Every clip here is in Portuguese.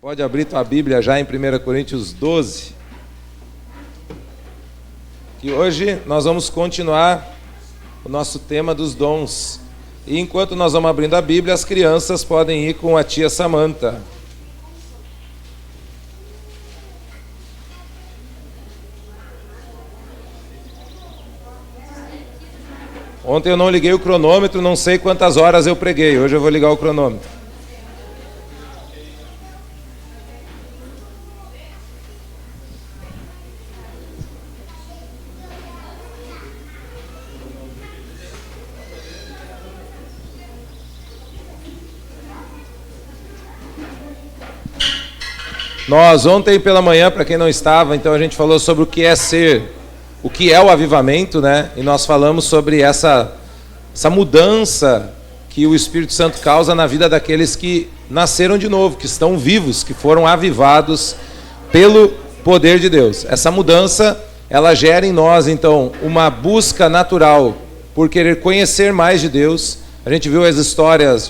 Pode abrir tua Bíblia já em 1 Coríntios 12. Que hoje nós vamos continuar o nosso tema dos dons. E enquanto nós vamos abrindo a Bíblia, as crianças podem ir com a tia Samanta. Ontem eu não liguei o cronômetro, não sei quantas horas eu preguei. Hoje eu vou ligar o cronômetro. Nós, ontem pela manhã, para quem não estava, então a gente falou sobre o que é ser, o que é o avivamento, né? E nós falamos sobre essa mudança que o Espírito Santo causa na vida daqueles que nasceram de novo, que estão vivos, que foram avivados pelo poder de Deus. Essa mudança, ela gera em nós, então, uma busca natural por querer conhecer mais de Deus. A gente viu as histórias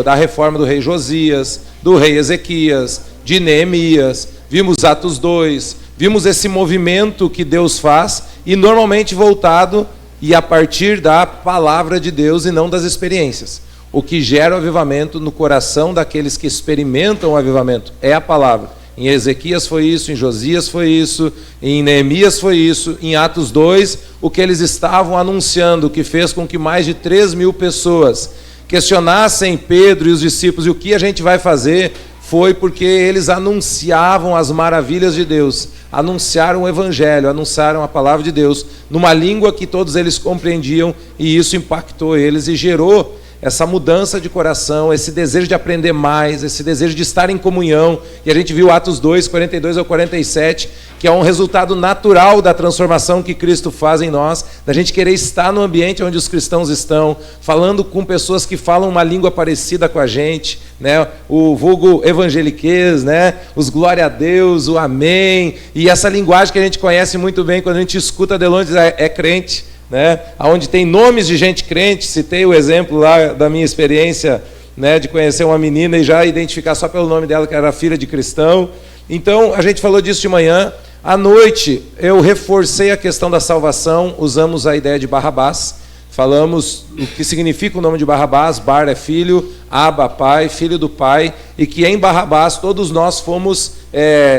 da reforma do rei Josias, do rei Ezequias, de Neemias, vimos Atos 2, vimos esse movimento que Deus faz, e normalmente voltado e a partir da palavra de Deus e não das experiências. O que gera o avivamento no coração daqueles que experimentam o avivamento é a palavra. Em Ezequias foi isso, em Josias foi isso, em Neemias foi isso, em Atos 2, o que eles estavam anunciando, que fez com que mais de 3.000 pessoas questionassem Pedro e os discípulos, e o que a gente vai fazer? Foi porque eles anunciavam as maravilhas de Deus, anunciaram o Evangelho, anunciaram a palavra de Deus, numa língua que todos eles compreendiam, e isso impactou eles e gerou essa mudança de coração, esse desejo de aprender mais, esse desejo de estar em comunhão. E a gente viu Atos 2, 42 ao 47, que é um resultado natural da transformação que Cristo faz em nós, da gente querer estar no ambiente onde os cristãos estão, falando com pessoas que falam uma língua parecida com a gente, né? O vulgo evangeliquez, né? Os glória a Deus, o amém, e essa linguagem que a gente conhece muito bem quando a gente escuta de longe, é crente, né? Onde tem nomes de gente crente. Citei o exemplo lá da minha experiência, né, de conhecer uma menina e já identificar só pelo nome dela que era filha de cristão. Então a gente falou disso de manhã. À noite eu reforcei a questão da salvação, usamos a ideia de Barrabás, falamos o que significa o nome de Barrabás. Bar é filho, Abba, pai, filho do pai, e que em Barrabás todos nós fomos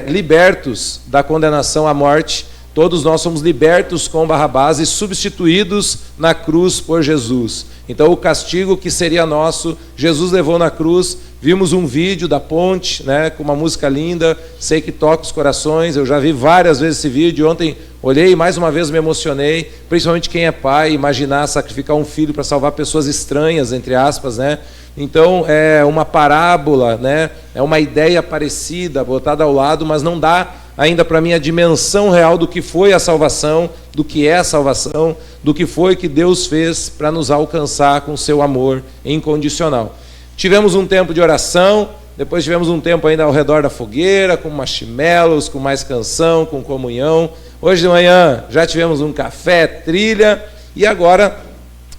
libertos da condenação à morte. Todos nós somos libertos com Barrabás e substituídos na cruz por Jesus. Então o castigo que seria nosso, Jesus levou na cruz. Vimos um vídeo da ponte, né, com uma música linda, sei que toca os corações. Eu já vi várias vezes esse vídeo. Ontem olhei e mais uma vez me emocionei, principalmente quem é pai, imaginar sacrificar um filho para salvar pessoas estranhas, entre aspas, né? Então é uma parábola, né? É uma ideia parecida, botada ao lado, mas não dá ainda para mim a dimensão real do que foi a salvação, do que é a salvação, do que foi que Deus fez para nos alcançar com seu amor incondicional. Tivemos um tempo de oração, depois tivemos um tempo ainda ao redor da fogueira, com marshmallows, com mais canção, com comunhão. Hoje de manhã já tivemos um café, trilha, e agora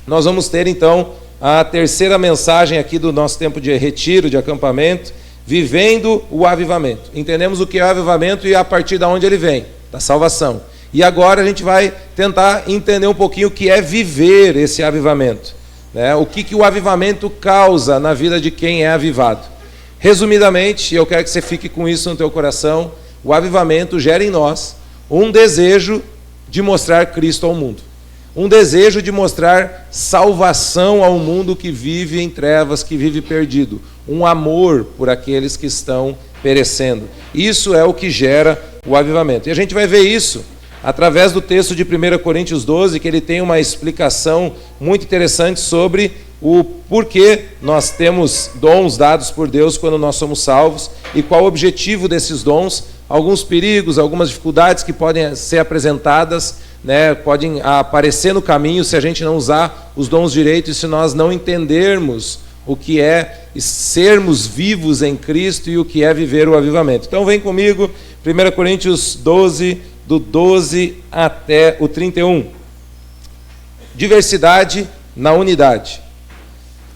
nós vamos ter então a terceira mensagem aqui do nosso tempo de retiro, de acampamento, vivendo o avivamento. Entendemos o que é o avivamento e a partir de onde ele vem, da salvação. E agora a gente vai tentar entender um pouquinho o que é viver esse avivamento, né? O que o avivamento causa na vida de quem é avivado. Resumidamente, eu quero que você fique com isso no teu coração, o avivamento gera em nós um desejo de mostrar Cristo ao mundo. Um desejo de mostrar salvação ao mundo que vive em trevas, que vive perdido. Um amor por aqueles que estão perecendo. Isso é o que gera o avivamento. E a gente vai ver isso através do texto de 1 Coríntios 12, que ele tem uma explicação muito interessante sobre o porquê nós temos dons dados por Deus quando nós somos salvos e qual o objetivo desses dons, alguns perigos, algumas dificuldades que podem ser apresentadas, né, podem aparecer no caminho se a gente não usar os dons direito e se nós não entendermos o que é sermos vivos em Cristo e o que é viver o avivamento. Então vem comigo, 1 Coríntios 12, do 12 até o 31. Diversidade na unidade.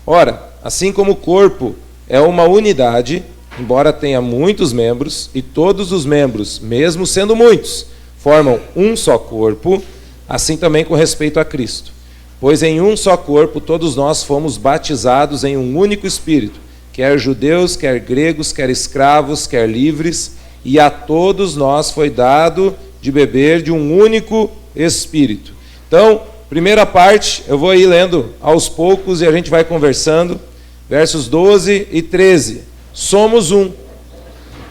Ora, assim como o corpo é uma unidade embora tenha muitos membros, e todos os membros, mesmo sendo muitos, formam um só corpo, assim também com respeito a Cristo. Pois em um só corpo todos nós fomos batizados em um único Espírito, quer judeus, quer gregos, quer escravos, quer livres, e a todos nós foi dado de beber de um único Espírito. Então, primeira parte, eu vou ir lendo aos poucos e a gente vai conversando. Versos 12 e 13. Somos um.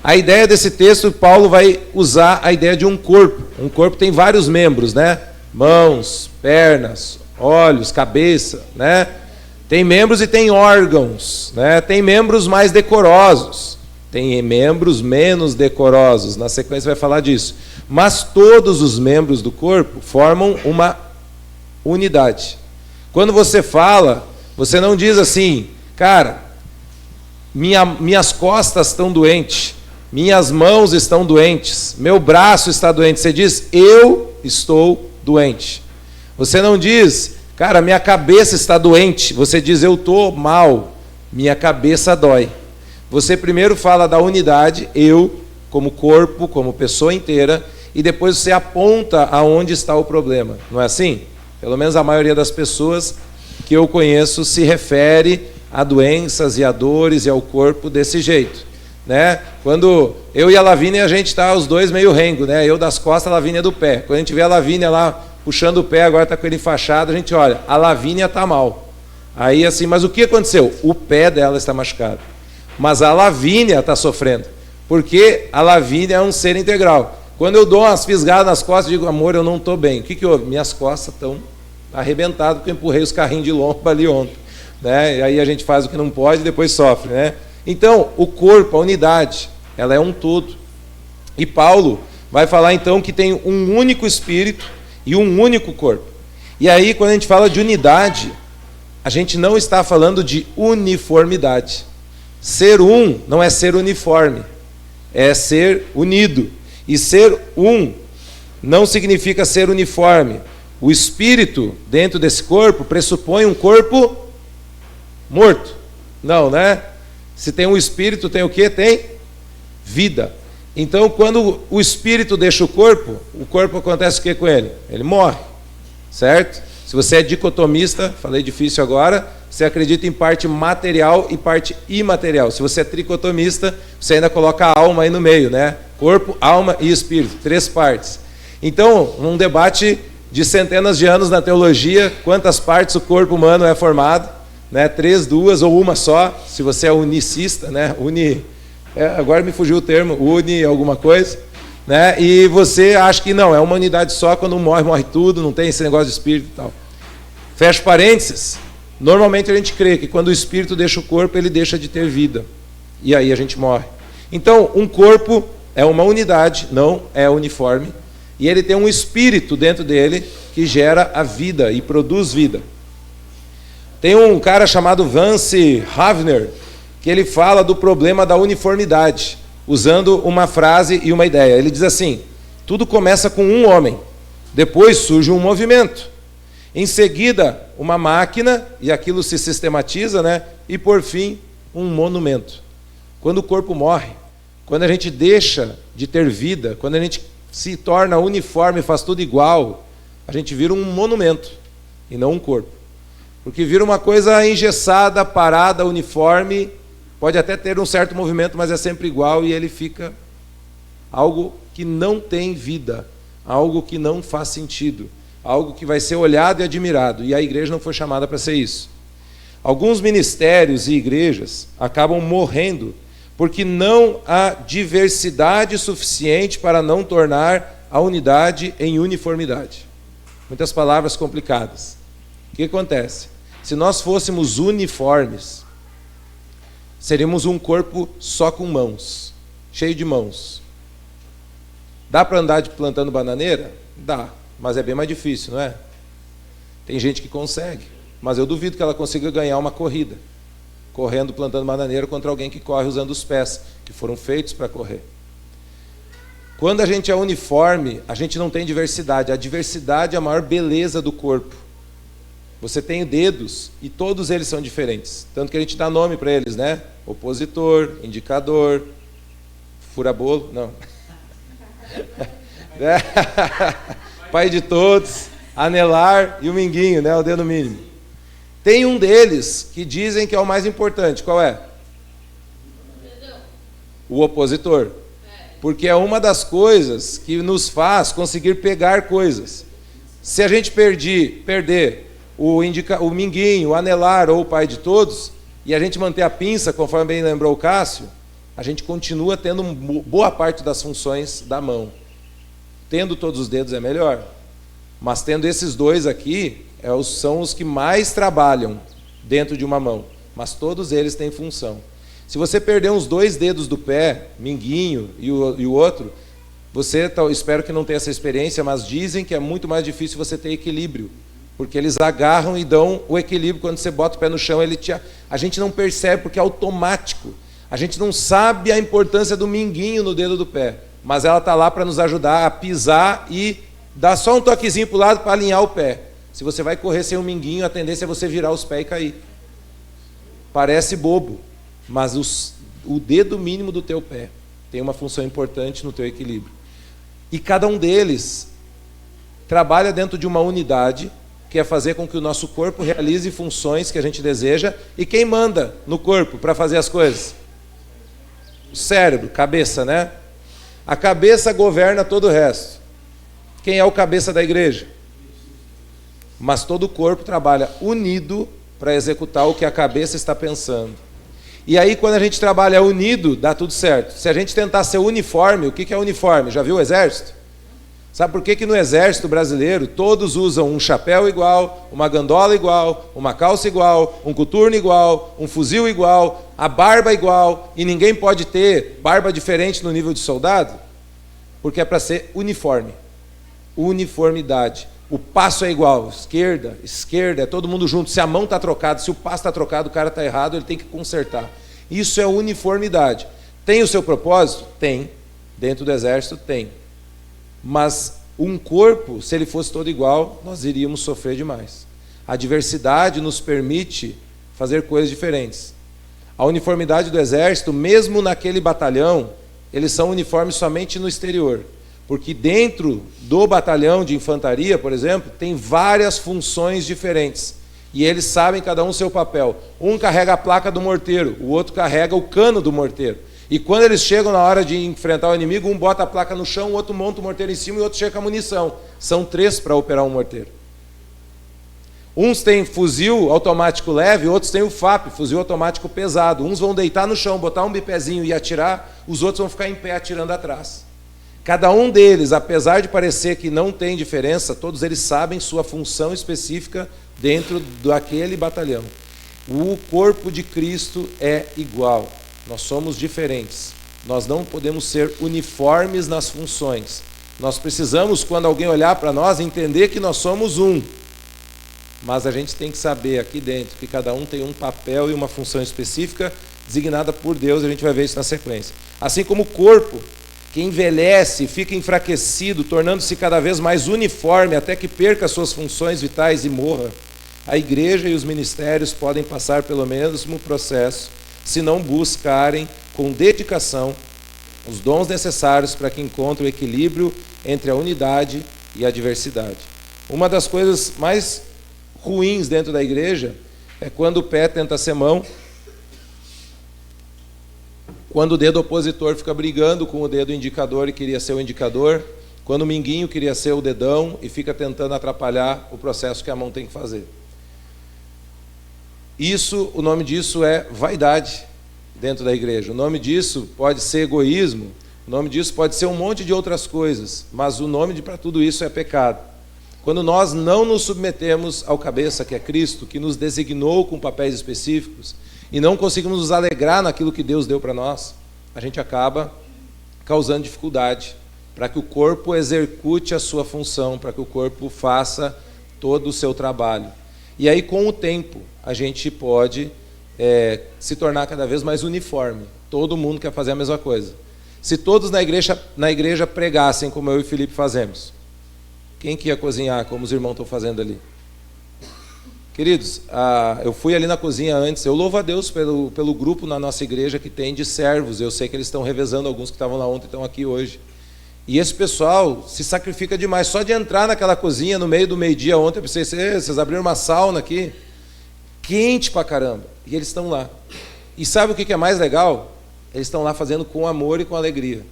A ideia desse texto, Paulo vai usar a ideia de um corpo. Um corpo tem vários membros, né? Mãos, pernas, olhos, cabeça, né? Tem membros e tem órgãos, né? Tem membros mais decorosos, tem membros menos decorosos. Na sequência vai falar disso. Mas todos os membros do corpo formam uma unidade. Quando você fala, você não diz assim: cara, minhas costas estão doentes, minhas mãos estão doentes, meu braço está doente. Você diz: eu estou doente. Você não diz: cara, minha cabeça está doente. Você diz: eu estou mal, minha cabeça dói. Você primeiro fala da unidade, eu, como corpo, como pessoa inteira, e depois você aponta aonde está o problema. Não é assim? Pelo menos a maioria das pessoas que eu conheço se refere a doenças e a dores e ao corpo desse jeito, né? Quando eu e a Lavínia, a gente está os dois meio rengo, né? Eu das costas, a Lavínia do pé. Quando a gente vê a Lavínia lá puxando o pé, agora está com ele enfaixado, a gente olha, a Lavínia está mal. Aí assim, mas o que aconteceu? O pé dela está machucado. Mas a Lavínia está sofrendo, porque a Lavínia é um ser integral. Quando eu dou umas fisgadas nas costas, eu digo: amor, eu não estou bem. O que houve? Minhas costas estão arrebentadas, porque eu empurrei os carrinhos de lomba ali ontem. Né? E aí a gente faz o que não pode e depois sofre, né? Então, o corpo, a unidade, ela é um todo. E Paulo vai falar então que tem um único Espírito e um único corpo. E aí, quando a gente fala de unidade, a gente não está falando de uniformidade. Ser um não é ser uniforme, é ser unido. E ser um não significa ser uniforme. O Espírito dentro desse corpo pressupõe um corpo morto. Não, né? Se tem um espírito, tem o quê? Tem vida. Então, quando o espírito deixa o corpo acontece o que com ele? Ele morre, certo? Se você é dicotomista, falei difícil agora, você acredita em parte material e parte imaterial. Se você é tricotomista, você ainda coloca a alma aí no meio, né? Corpo, alma e espírito, 3 partes. Então, num debate de centenas de anos na teologia, quantas partes o corpo humano é formado? Né, 3, 2 ou uma só, se você é unicista, né, agora me fugiu o termo, uni alguma coisa, né, e você acha que não, é uma unidade só, quando um morre tudo, não tem esse negócio de espírito e tal. Fecha parênteses, normalmente a gente crê que quando o espírito deixa o corpo, ele deixa de ter vida, e aí a gente morre. Então, um corpo é uma unidade, não é uniforme, e ele tem um espírito dentro dele que gera a vida e produz vida. Tem um cara chamado Vance Havner, que ele fala do problema da uniformidade, usando uma frase e uma ideia. Ele diz assim: tudo começa com um homem, depois surge um movimento, em seguida uma máquina, e aquilo se sistematiza, né? E por fim, um monumento. Quando o corpo morre, quando a gente deixa de ter vida, quando a gente se torna uniforme, faz tudo igual, a gente vira um monumento e não um corpo. Porque vira uma coisa engessada, parada, uniforme, pode até ter um certo movimento, mas é sempre igual, e ele fica algo que não tem vida, algo que não faz sentido, algo que vai ser olhado e admirado, e a igreja não foi chamada para ser isso. Alguns ministérios e igrejas acabam morrendo porque não há diversidade suficiente para não tornar a unidade em uniformidade. Muitas palavras complicadas. O que acontece? Se nós fôssemos uniformes, seríamos um corpo só com mãos, cheio de mãos. Dá para andar plantando bananeira? Dá, mas é bem mais difícil, não é? Tem gente que consegue, mas eu duvido que ela consiga ganhar uma corrida, correndo plantando bananeira contra alguém que corre usando os pés, que foram feitos para correr. Quando a gente é uniforme, a gente não tem diversidade. A diversidade é a maior beleza do corpo. Você tem dedos e todos eles são diferentes. Tanto que a gente dá nome para eles, né? opositor, indicador, fura-bolo, não. Pai de todos, anelar e o minguinho, né, o dedo mínimo. Tem um deles que dizem que é o mais importante. Qual é? O opositor. Porque é uma das coisas que nos faz conseguir pegar coisas. Se a gente perder o minguinho, o anelar ou o pai de todos, e a gente manter a pinça, conforme bem lembrou o Cássio, a gente continua tendo boa parte das funções da mão. Tendo todos os dedos é melhor, mas tendo esses dois aqui, são os que mais trabalham dentro de uma mão, mas todos eles têm função. Se você perder uns 2 dedos do pé, minguinho e o outro, espero que não tenha essa experiência, mas dizem que é muito mais difícil você ter equilíbrio, porque eles agarram e dão o equilíbrio. Quando você bota o pé no chão, a gente não percebe porque é automático. A gente não sabe a importância do minguinho no dedo do pé, mas ela está lá para nos ajudar a pisar e dar só um toquezinho para o lado para alinhar o pé. Se você vai correr sem um minguinho, a tendência é você virar os pés e cair. Parece bobo, mas o dedo mínimo do teu pé tem uma função importante no teu equilíbrio. E cada um deles trabalha dentro de uma unidade, que é fazer com que o nosso corpo realize funções que a gente deseja. E quem manda no corpo para fazer as coisas? O cérebro, cabeça, né? A cabeça governa todo o resto. Quem é o cabeça da igreja? Mas todo o corpo trabalha unido para executar o que a cabeça está pensando. E aí, quando a gente trabalha unido, dá tudo certo. Se a gente tentar ser uniforme, o que é uniforme? Já viu o exército? Sabe por que no exército brasileiro todos usam um chapéu igual, uma gandola igual, uma calça igual, um coturno igual, um fuzil igual, a barba igual, e ninguém pode ter barba diferente no nível de soldado? Porque é para ser uniforme. Uniformidade. O passo é igual, esquerda, é todo mundo junto. Se a mão está trocada, se o passo está trocado, o cara está errado, ele tem que consertar. Isso é uniformidade. Tem o seu propósito? Tem. Dentro do exército, tem. Mas um corpo, se ele fosse todo igual, nós iríamos sofrer demais. A diversidade nos permite fazer coisas diferentes. A uniformidade do exército, mesmo naquele batalhão, eles são uniformes somente no exterior. Porque dentro do batalhão de infantaria, por exemplo, tem várias funções diferentes. E eles sabem cada um seu papel. Um carrega a placa do morteiro, o outro carrega o cano do morteiro. E quando eles chegam na hora de enfrentar o inimigo, um bota a placa no chão, o outro monta o morteiro em cima e o outro chega com a munição. São 3 para operar um morteiro. Uns têm fuzil automático leve, outros têm o FAP, fuzil automático pesado. Uns vão deitar no chão, botar um bipézinho e atirar, os outros vão ficar em pé atirando atrás. Cada um deles, apesar de parecer que não tem diferença, todos eles sabem sua função específica dentro daquele batalhão. O corpo de Cristo é igual. Nós somos diferentes. Nós não podemos ser uniformes nas funções. Nós precisamos, quando alguém olhar para nós, entender que nós somos um. Mas a gente tem que saber aqui dentro que cada um tem um papel e uma função específica designada por Deus. A gente vai ver isso na sequência. Assim como o corpo, que envelhece, fica enfraquecido, tornando-se cada vez mais uniforme até que perca suas funções vitais e morra, a igreja e os ministérios podem passar pelo mesmo processo se não buscarem com dedicação os dons necessários para que encontrem o equilíbrio entre a unidade e a diversidade. Uma das coisas mais ruins dentro da igreja é quando o pé tenta ser mão, quando o dedo opositor fica brigando com o dedo indicador e queria ser o indicador, quando o minguinho queria ser o dedão e fica tentando atrapalhar o processo que a mão tem que fazer. Isso, o nome disso é vaidade dentro da igreja. O nome disso pode ser egoísmo, o nome disso pode ser um monte de outras coisas, mas o nome para tudo isso é pecado. Quando nós não nos submetemos ao cabeça, que é Cristo, que nos designou com papéis específicos, e não conseguimos nos alegrar naquilo que Deus deu para nós, a gente acaba causando dificuldade para que o corpo execute a sua função, para que o corpo faça todo o seu trabalho. E aí, com o tempo, a gente pode se tornar cada vez mais uniforme. Todo mundo quer fazer a mesma coisa. Se todos na igreja pregassem como eu e Felipe fazemos, quem que ia cozinhar como os irmãos estão fazendo ali? Queridos, eu fui ali na cozinha antes, eu louvo a Deus pelo grupo na nossa igreja que tem de servos, eu sei que eles estão revezando, alguns que estavam lá ontem estão aqui hoje. E esse pessoal se sacrifica demais, só de entrar naquela cozinha no meio do meio-dia ontem, eu pensei, vocês abriram uma sauna aqui, quente pra caramba, e eles estão lá. E sabe o que é mais legal? Eles estão lá fazendo com amor e com alegria.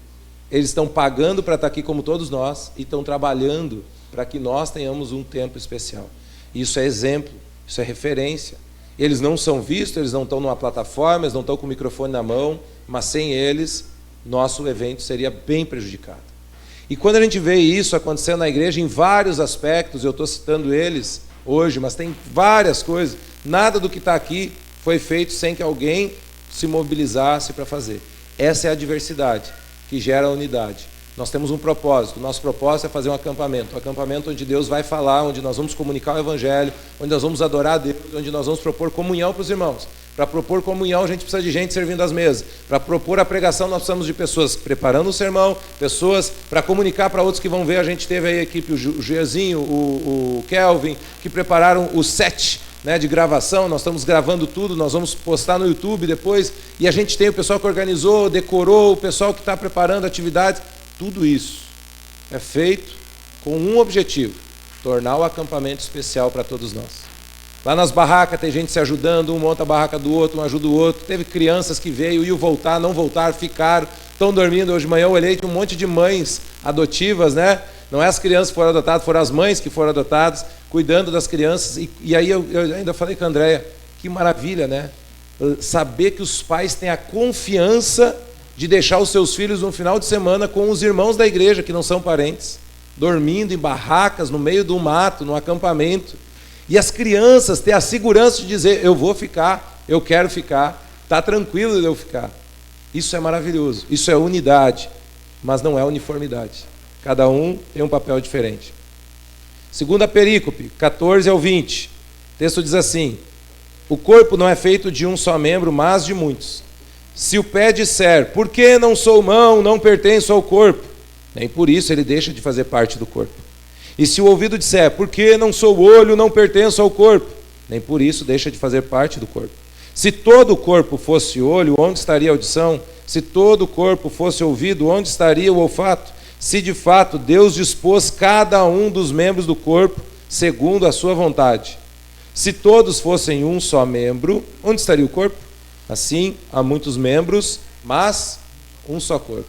Eles estão pagando para estar aqui como todos nós, e estão trabalhando para que nós tenhamos um tempo especial. Isso é exemplo. Isso é referência. Eles não são vistos, eles não estão numa plataforma, eles não estão com o microfone na mão, mas sem eles, nosso evento seria bem prejudicado. E quando a gente vê isso acontecendo na igreja em vários aspectos, eu estou citando eles hoje, mas tem várias coisas, nada do que está aqui foi feito sem que alguém se mobilizasse para fazer. Essa é a diversidade que gera a unidade. Nós temos um propósito, o nosso propósito é fazer um acampamento onde Deus vai falar, onde nós vamos comunicar o Evangelho, onde nós vamos adorar a Deus, onde nós vamos propor comunhão para os irmãos. Para propor comunhão a gente precisa de gente servindo as mesas, para propor a pregação nós precisamos de pessoas preparando o sermão, pessoas para comunicar para outros que vão ver. A gente teve aí a equipe, o Jezinho, o Kelvin, que prepararam o set, né, de gravação, nós estamos gravando tudo, nós vamos postar no YouTube depois, e a gente tem o pessoal que organizou, decorou, o pessoal que está preparando atividades. Tudo isso é feito com um objetivo: tornar o acampamento especial para todos nós. Lá nas barracas tem gente se ajudando, um monta a barraca do outro, um ajuda o outro. Teve crianças que veio, iam voltar, não voltaram, ficaram, estão dormindo. Hoje de manhã eu olhei, tinha um monte de mães adotivas, né? Não é as crianças que foram adotadas, foram as mães que foram adotadas, cuidando das crianças. E aí eu ainda falei com a Andréia, que maravilha, né? Saber que os pais têm a confiança de deixar os seus filhos no final de semana com os irmãos da igreja, que não são parentes, dormindo em barracas, no meio do mato, no acampamento. E as crianças ter a segurança de dizer, eu vou ficar, eu quero ficar, está tranquilo de eu ficar. Isso é maravilhoso, isso é unidade, mas não é uniformidade. Cada um tem um papel diferente. Segunda perícope, 14 ao 20, o texto diz assim: o corpo não é feito de um só membro, mas de muitos. Se o pé disser, por que não sou mão, não pertenço ao corpo, nem por isso ele deixa de fazer parte do corpo. E se o ouvido disser, por que não sou olho, não pertenço ao corpo, nem por isso deixa de fazer parte do corpo. Se todo o corpo fosse olho, onde estaria a audição? Se todo o corpo fosse ouvido, onde estaria o olfato? Se de fato Deus dispôs cada um dos membros do corpo segundo a sua vontade. Se todos fossem um só membro, onde estaria o corpo? Assim, há muitos membros, mas um só corpo.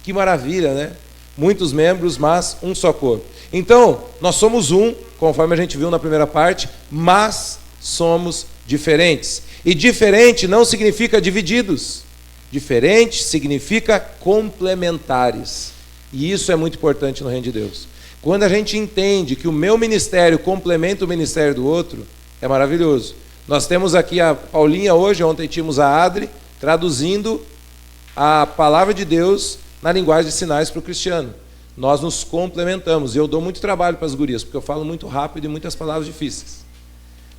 Que maravilha, né? Muitos membros, mas um só corpo. Então, nós somos um, conforme a gente viu na primeira parte, mas somos diferentes. E diferente não significa divididos. Diferente significa complementares. E isso é muito importante no reino de Deus. Quando a gente entende que o meu ministério complementa o ministério do outro, é maravilhoso. Nós temos aqui a Paulinha hoje, ontem tínhamos a Adri, traduzindo a palavra de Deus na linguagem de sinais para o cristiano. Nós nos complementamos. E eu dou muito trabalho para as gurias, porque eu falo muito rápido e muitas palavras difíceis.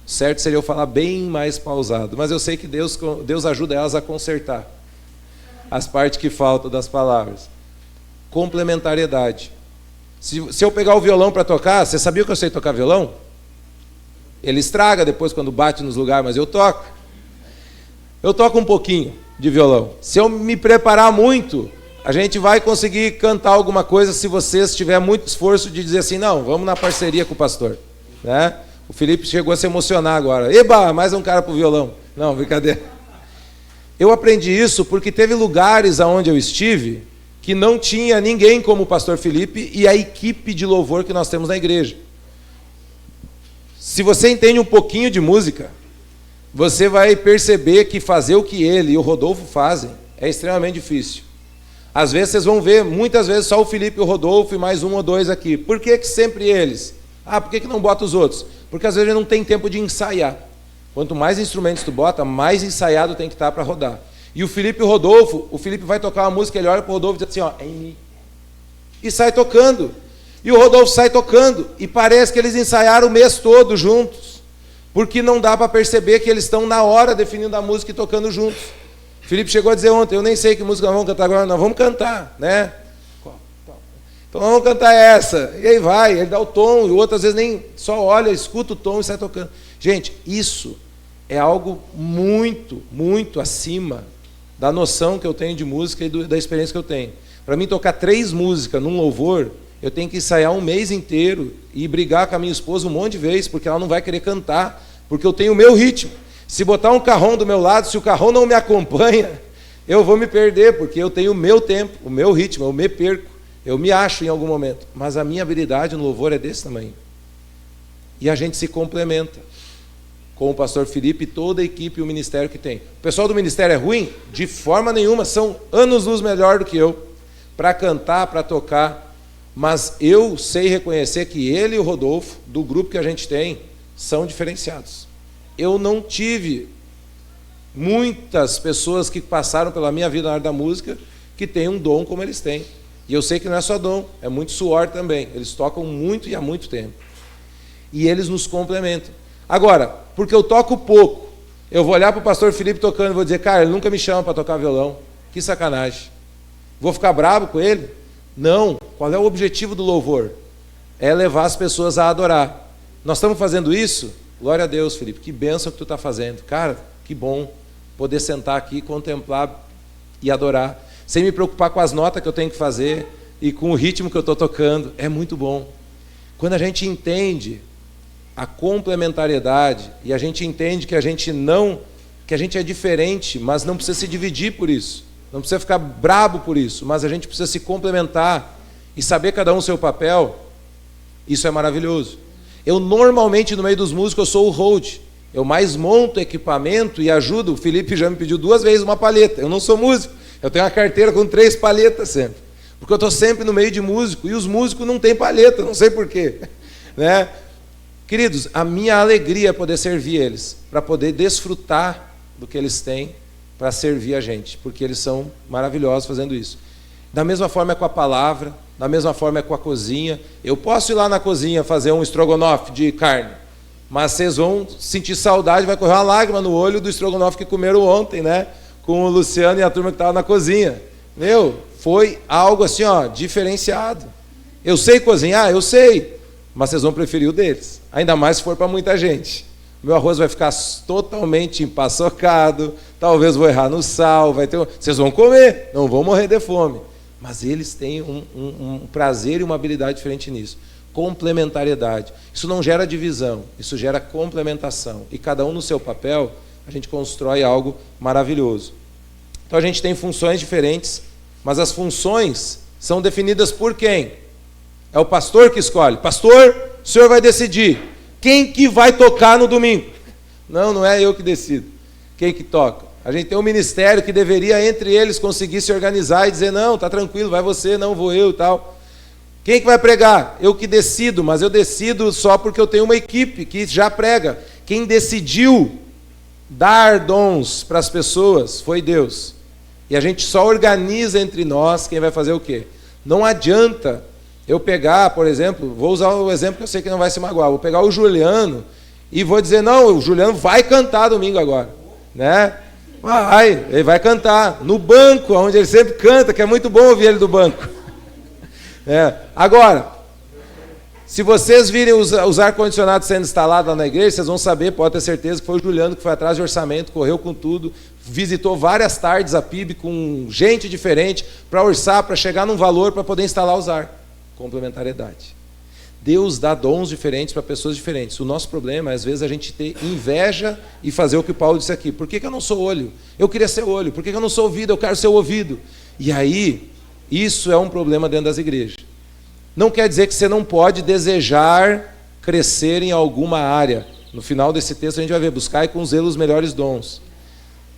O certo seria eu falar bem mais pausado, mas eu sei que Deus ajuda elas a consertar as partes que faltam das palavras. Complementariedade. Se eu pegar o violão para tocar, você sabia que eu sei tocar violão? Ele estraga depois quando bate nos lugares, mas eu toco. Eu toco um pouquinho de violão. Se eu me preparar muito, a gente vai conseguir cantar alguma coisa se você tiver muito esforço de dizer assim, não, vamos na parceria com o pastor. Né? O Felipe chegou a se emocionar agora. Eba, mais um cara para o violão. Não, brincadeira. Eu aprendi isso porque teve lugares onde eu estive que não tinha ninguém como o pastor Felipe e a equipe de louvor que nós temos na igreja. Se você entende um pouquinho de música, você vai perceber que fazer o que ele e o Rodolfo fazem é extremamente difícil. Às vezes vocês vão ver, muitas vezes só o Felipe e o Rodolfo e mais um ou dois aqui. Por que sempre eles? Por que não bota os outros? Porque às vezes não tem tempo de ensaiar. Quanto mais instrumentos tu bota, mais ensaiado tem que estar para rodar. E o Felipe e o Rodolfo, o Felipe vai tocar uma música, ele olha para o Rodolfo e diz assim, é em mim. E sai tocando. E o Rodolfo sai tocando. E parece que eles ensaiaram o mês todo juntos. Porque não dá para perceber que eles estão na hora definindo a música e tocando juntos. O Felipe chegou a dizer ontem, eu nem sei que música nós vamos cantar agora, nós vamos cantar, né? Então nós vamos cantar essa. E aí vai, ele dá o tom, e o outro às vezes nem só olha, escuta o tom e sai tocando. Gente, isso é algo muito, muito acima da noção que eu tenho de música e da experiência que eu tenho. Para mim tocar 3 músicas num louvor, eu tenho que ensaiar um mês inteiro e brigar com a minha esposa um monte de vezes, porque ela não vai querer cantar, porque eu tenho o meu ritmo. Se botar um carrão do meu lado, se o carrão não me acompanha, eu vou me perder, porque eu tenho o meu tempo, o meu ritmo, eu me perco, eu me acho em algum momento. Mas a minha habilidade no louvor é desse tamanho. E a gente se complementa com o pastor Felipe e toda a equipe e o ministério que tem. O pessoal do ministério é ruim? De forma nenhuma, são anos-luz melhor do que eu, para cantar, para tocar, mas eu sei reconhecer que ele e o Rodolfo, do grupo que a gente tem, são diferenciados. Eu não tive muitas pessoas que passaram pela minha vida na área da música que têm um dom como eles têm. E eu sei que não é só dom, é muito suor também. Eles tocam muito e há muito tempo. E eles nos complementam. Agora, porque eu toco pouco, eu vou olhar para o pastor Felipe tocando e vou dizer, cara, ele nunca me chama para tocar violão. Que sacanagem. Vou ficar bravo com ele? Não. Qual é o objetivo do louvor? É levar as pessoas a adorar. Nós estamos fazendo isso? Glória a Deus, Felipe. Que bênção que tu está fazendo. Cara, que bom poder sentar aqui, contemplar e adorar, sem me preocupar com as notas que eu tenho que fazer e com o ritmo que eu estou tocando. É muito bom. Quando a gente entende a complementariedade e a gente entende que a gente é diferente, mas não precisa se dividir por isso, não precisa ficar brabo por isso, mas a gente precisa se complementar e saber cada um o seu papel, isso é maravilhoso. Eu normalmente no meio dos músicos eu sou o hold, eu mais monto equipamento e ajudo. O Felipe já me pediu 2 vezes uma palheta, eu não sou músico, eu tenho uma carteira com 3 palhetas sempre, porque eu estou sempre no meio de músico, e os músicos não têm palheta, não sei porquê, né? Queridos, a minha alegria é poder servir eles, para poder desfrutar do que eles têm para servir a gente, porque eles são maravilhosos fazendo isso. Da mesma forma é com a palavra, da mesma forma é com a cozinha. Eu posso ir lá na cozinha fazer um estrogonofe de carne, mas vocês vão sentir saudade, vai correr uma lágrima no olho do estrogonofe que comeram ontem, né? Com o Luciano e a turma que estava na cozinha. Meu, foi algo assim, ó, diferenciado. Eu sei cozinhar? Eu sei. Mas vocês vão preferir o deles, ainda mais se for para muita gente. Meu arroz vai ficar totalmente empaçocado, talvez vou errar no sal, vocês vão comer, não vão morrer de fome. Mas eles têm um prazer e uma habilidade diferente nisso. Complementariedade. Isso não gera divisão, isso gera complementação. E cada um no seu papel, a gente constrói algo maravilhoso. Então a gente tem funções diferentes, mas as funções são definidas por quem? É o pastor que escolhe. Pastor, o senhor vai decidir quem que vai tocar no domingo. Não, não é eu que decido quem que toca. A gente tem um ministério que deveria, entre eles, conseguir se organizar e dizer, não, tá tranquilo, vai você, não vou eu e tal. Quem que vai pregar? Eu que decido, mas eu decido só porque eu tenho uma equipe que já prega. Quem decidiu dar dons para as pessoas foi Deus. E a gente só organiza entre nós quem vai fazer o quê. Não adianta eu pegar, por exemplo, vou usar o exemplo que eu sei que não vai se magoar, vou pegar o Juliano e vou dizer, não, o Juliano vai cantar domingo agora, né? Ele vai cantar no banco, onde ele sempre canta, que é muito bom ouvir ele do banco. Agora, se vocês virem os ar-condicionados sendo instalados lá na igreja, vocês vão saber, pode ter certeza, que foi o Juliano que foi atrás de orçamento, correu com tudo, visitou várias tardes a PIB com gente diferente, para orçar, para chegar num valor, para poder instalar os ar. Complementariedade. Deus dá dons diferentes para pessoas diferentes. O nosso problema é, às vezes, a gente ter inveja e fazer o que o Paulo disse aqui. Por que eu não sou olho? Eu queria ser olho. Por que eu não sou ouvido? Eu quero ser ouvido. E aí, isso é um problema dentro das igrejas. Não quer dizer que você não pode desejar crescer em alguma área. No final desse texto a gente vai ver, buscar com zelo os melhores dons.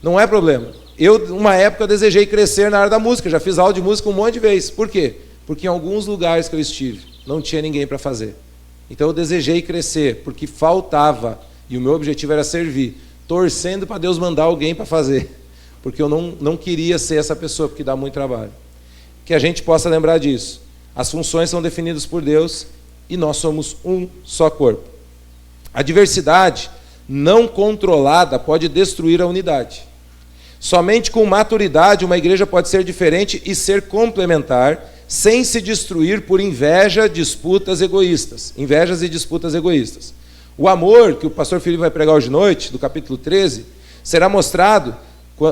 Não é problema. Eu, uma época, desejei crescer na área da música. Já fiz aula de música um monte de vezes. Por quê? Porque em alguns lugares que eu estive, não tinha ninguém para fazer. Então eu desejei crescer, porque faltava, e o meu objetivo era servir, torcendo para Deus mandar alguém para fazer, porque eu não queria ser essa pessoa, porque dá muito trabalho. Que a gente possa lembrar disso. As funções são definidas por Deus, e nós somos um só corpo. A diversidade não controlada pode destruir a unidade. Somente com maturidade uma igreja pode ser diferente e ser complementar, sem se destruir por invejas e disputas egoístas. O amor, que o pastor Felipe vai pregar hoje de noite, do capítulo 13, será mostrado,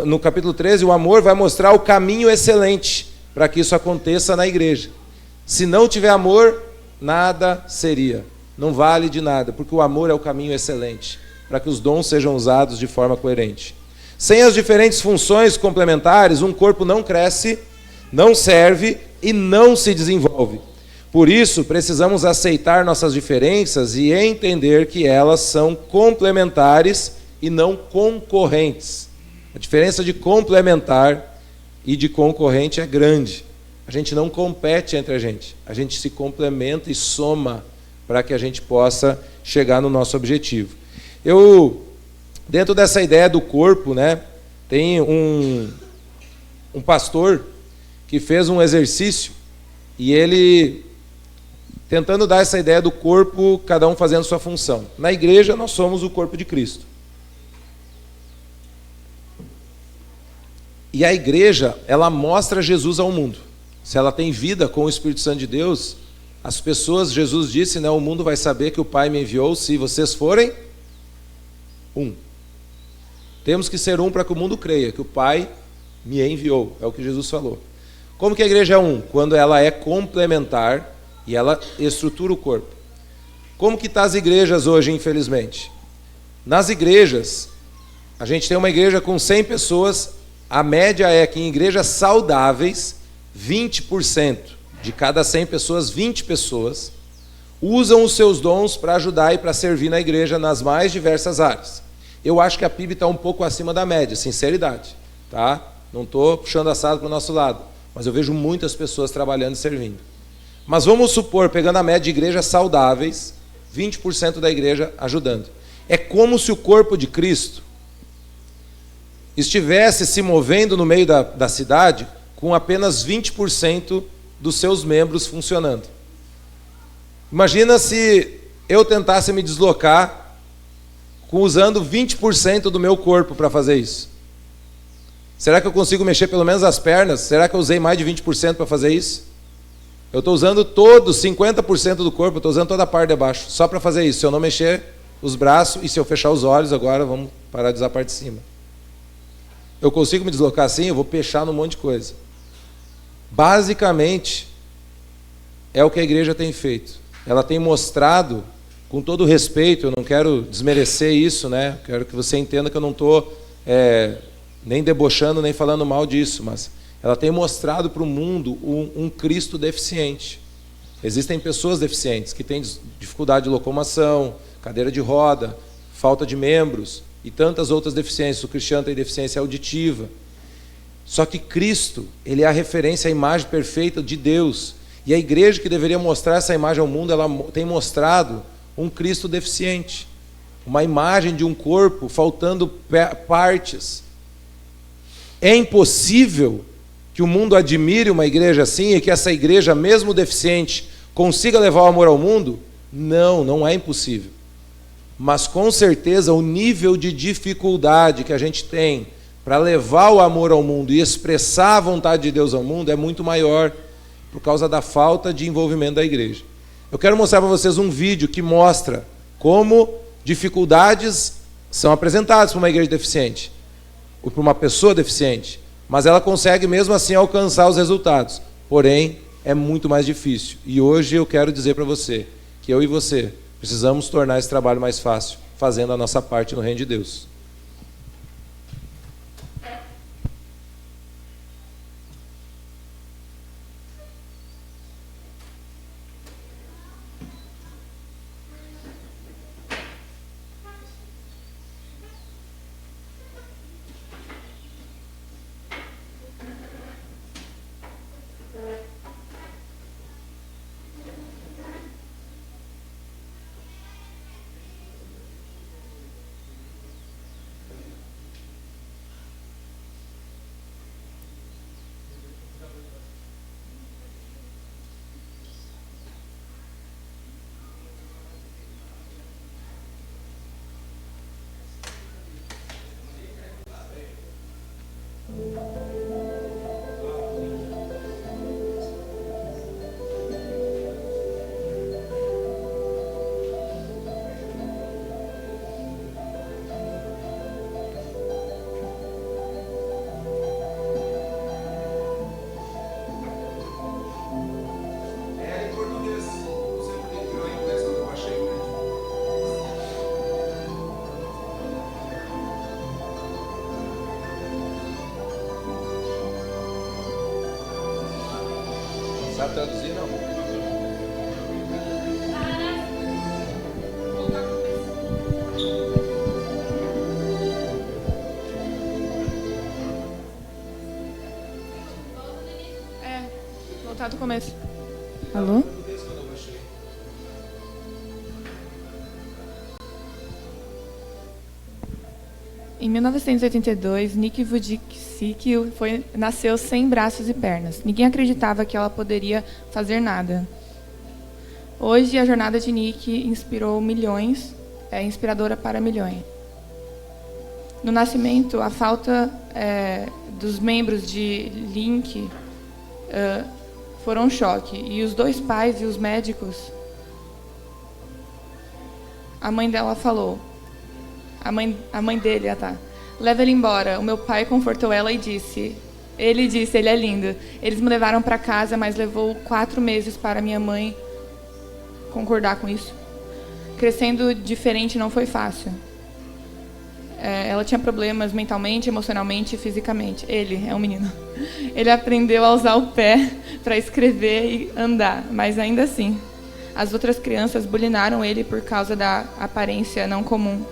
no capítulo 13, o amor vai mostrar o caminho excelente para que isso aconteça na igreja. Se não tiver amor, nada seria, não vale de nada, porque o amor é o caminho excelente, para que os dons sejam usados de forma coerente. Sem as diferentes funções complementares, um corpo não cresce, não serve e não se desenvolve. Por isso, precisamos aceitar nossas diferenças e entender que elas são complementares e não concorrentes. A diferença de complementar e de concorrente é grande. A gente não compete entre a gente se complementa e soma para que a gente possa chegar no nosso objetivo. Dentro dessa ideia do corpo, né, tem um pastor que fez um exercício e ele, tentando dar essa ideia do corpo, cada um fazendo sua função. Na igreja, nós somos o corpo de Cristo. E a igreja, ela mostra Jesus ao mundo. Se ela tem vida com o Espírito Santo de Deus, as pessoas, Jesus disse, né, o mundo vai saber que o Pai me enviou se vocês forem um. Temos que ser um para que o mundo creia que o Pai me enviou, é o que Jesus falou. Como que a igreja é um? Quando ela é complementar e ela estrutura o corpo. Como que estão as igrejas hoje, infelizmente? Nas igrejas, a gente tem uma igreja com 100 pessoas, a média é que em igrejas saudáveis, 20% de cada 100 pessoas, 20 pessoas, usam os seus dons para ajudar e para servir na igreja nas mais diversas áreas. Eu acho que a PIB está um pouco acima da média, sinceridade, tá? Não estou puxando assado para o nosso lado, mas eu vejo muitas pessoas trabalhando e servindo. Mas vamos supor, pegando a média de igrejas saudáveis, 20% da igreja ajudando. É como se o corpo de Cristo estivesse se movendo no meio da cidade com apenas 20% dos seus membros funcionando. Imagina se eu tentasse me deslocar usando 20% do meu corpo para fazer isso. Será que eu consigo mexer pelo menos as pernas? Será que eu usei mais de 20% para fazer isso? Eu estou usando todo, 50% do corpo, eu estou usando toda a parte de baixo, só para fazer isso. Se eu não mexer os braços e se eu fechar os olhos, agora vamos parar de usar a parte de cima. Eu consigo me deslocar assim? Eu vou pechar num monte de coisa. Basicamente, é o que a igreja tem feito. Ela tem mostrado, com todo respeito, eu não quero desmerecer isso, né? Quero que você entenda que eu não estou nem debochando, nem falando mal disso, mas ela tem mostrado para o mundo um Cristo deficiente. Existem pessoas deficientes que têm dificuldade de locomoção, cadeira de roda, falta de membros e tantas outras deficiências. O cristiano tem deficiência auditiva. Só que Cristo, ele é a referência, a imagem perfeita de Deus. E a igreja que deveria mostrar essa imagem ao mundo, ela tem mostrado um Cristo deficiente. Uma imagem de um corpo faltando partes. É impossível que o mundo admire uma igreja assim e que essa igreja, mesmo deficiente, consiga levar o amor ao mundo? Não, não é impossível. Mas com certeza o nível de dificuldade que a gente tem para levar o amor ao mundo e expressar a vontade de Deus ao mundo é muito maior por causa da falta de envolvimento da igreja. Eu quero mostrar para vocês um vídeo que mostra como dificuldades são apresentadas para uma igreja deficiente, ou para uma pessoa deficiente, mas ela consegue mesmo assim alcançar os resultados. Porém, é muito mais difícil. E hoje eu quero dizer para você que eu e você precisamos tornar esse trabalho mais fácil, fazendo a nossa parte no reino de Deus. Sabe traduzir, não? Voltar do começo. Alô? Em 1982, Nick Vujicic nasceu sem braços e pernas. Ninguém acreditava que ela poderia fazer nada. Hoje, a jornada de Nick inspirou milhões, é inspiradora para milhões. No nascimento, a falta dos membros de Link foram um choque. E os dois pais e os médicos, a mãe dela falou, a mãe dele, leva ele embora. O meu pai confortou ela e disse, ele é lindo. Eles me levaram para casa, mas levou 4 meses para minha mãe concordar com isso. Crescendo diferente não foi fácil. Ela tinha problemas mentalmente, emocionalmente e fisicamente. Ele é um menino. Ele aprendeu a usar o pé para escrever e andar, mas ainda assim, as outras crianças bulinaram ele por causa da aparência não comum.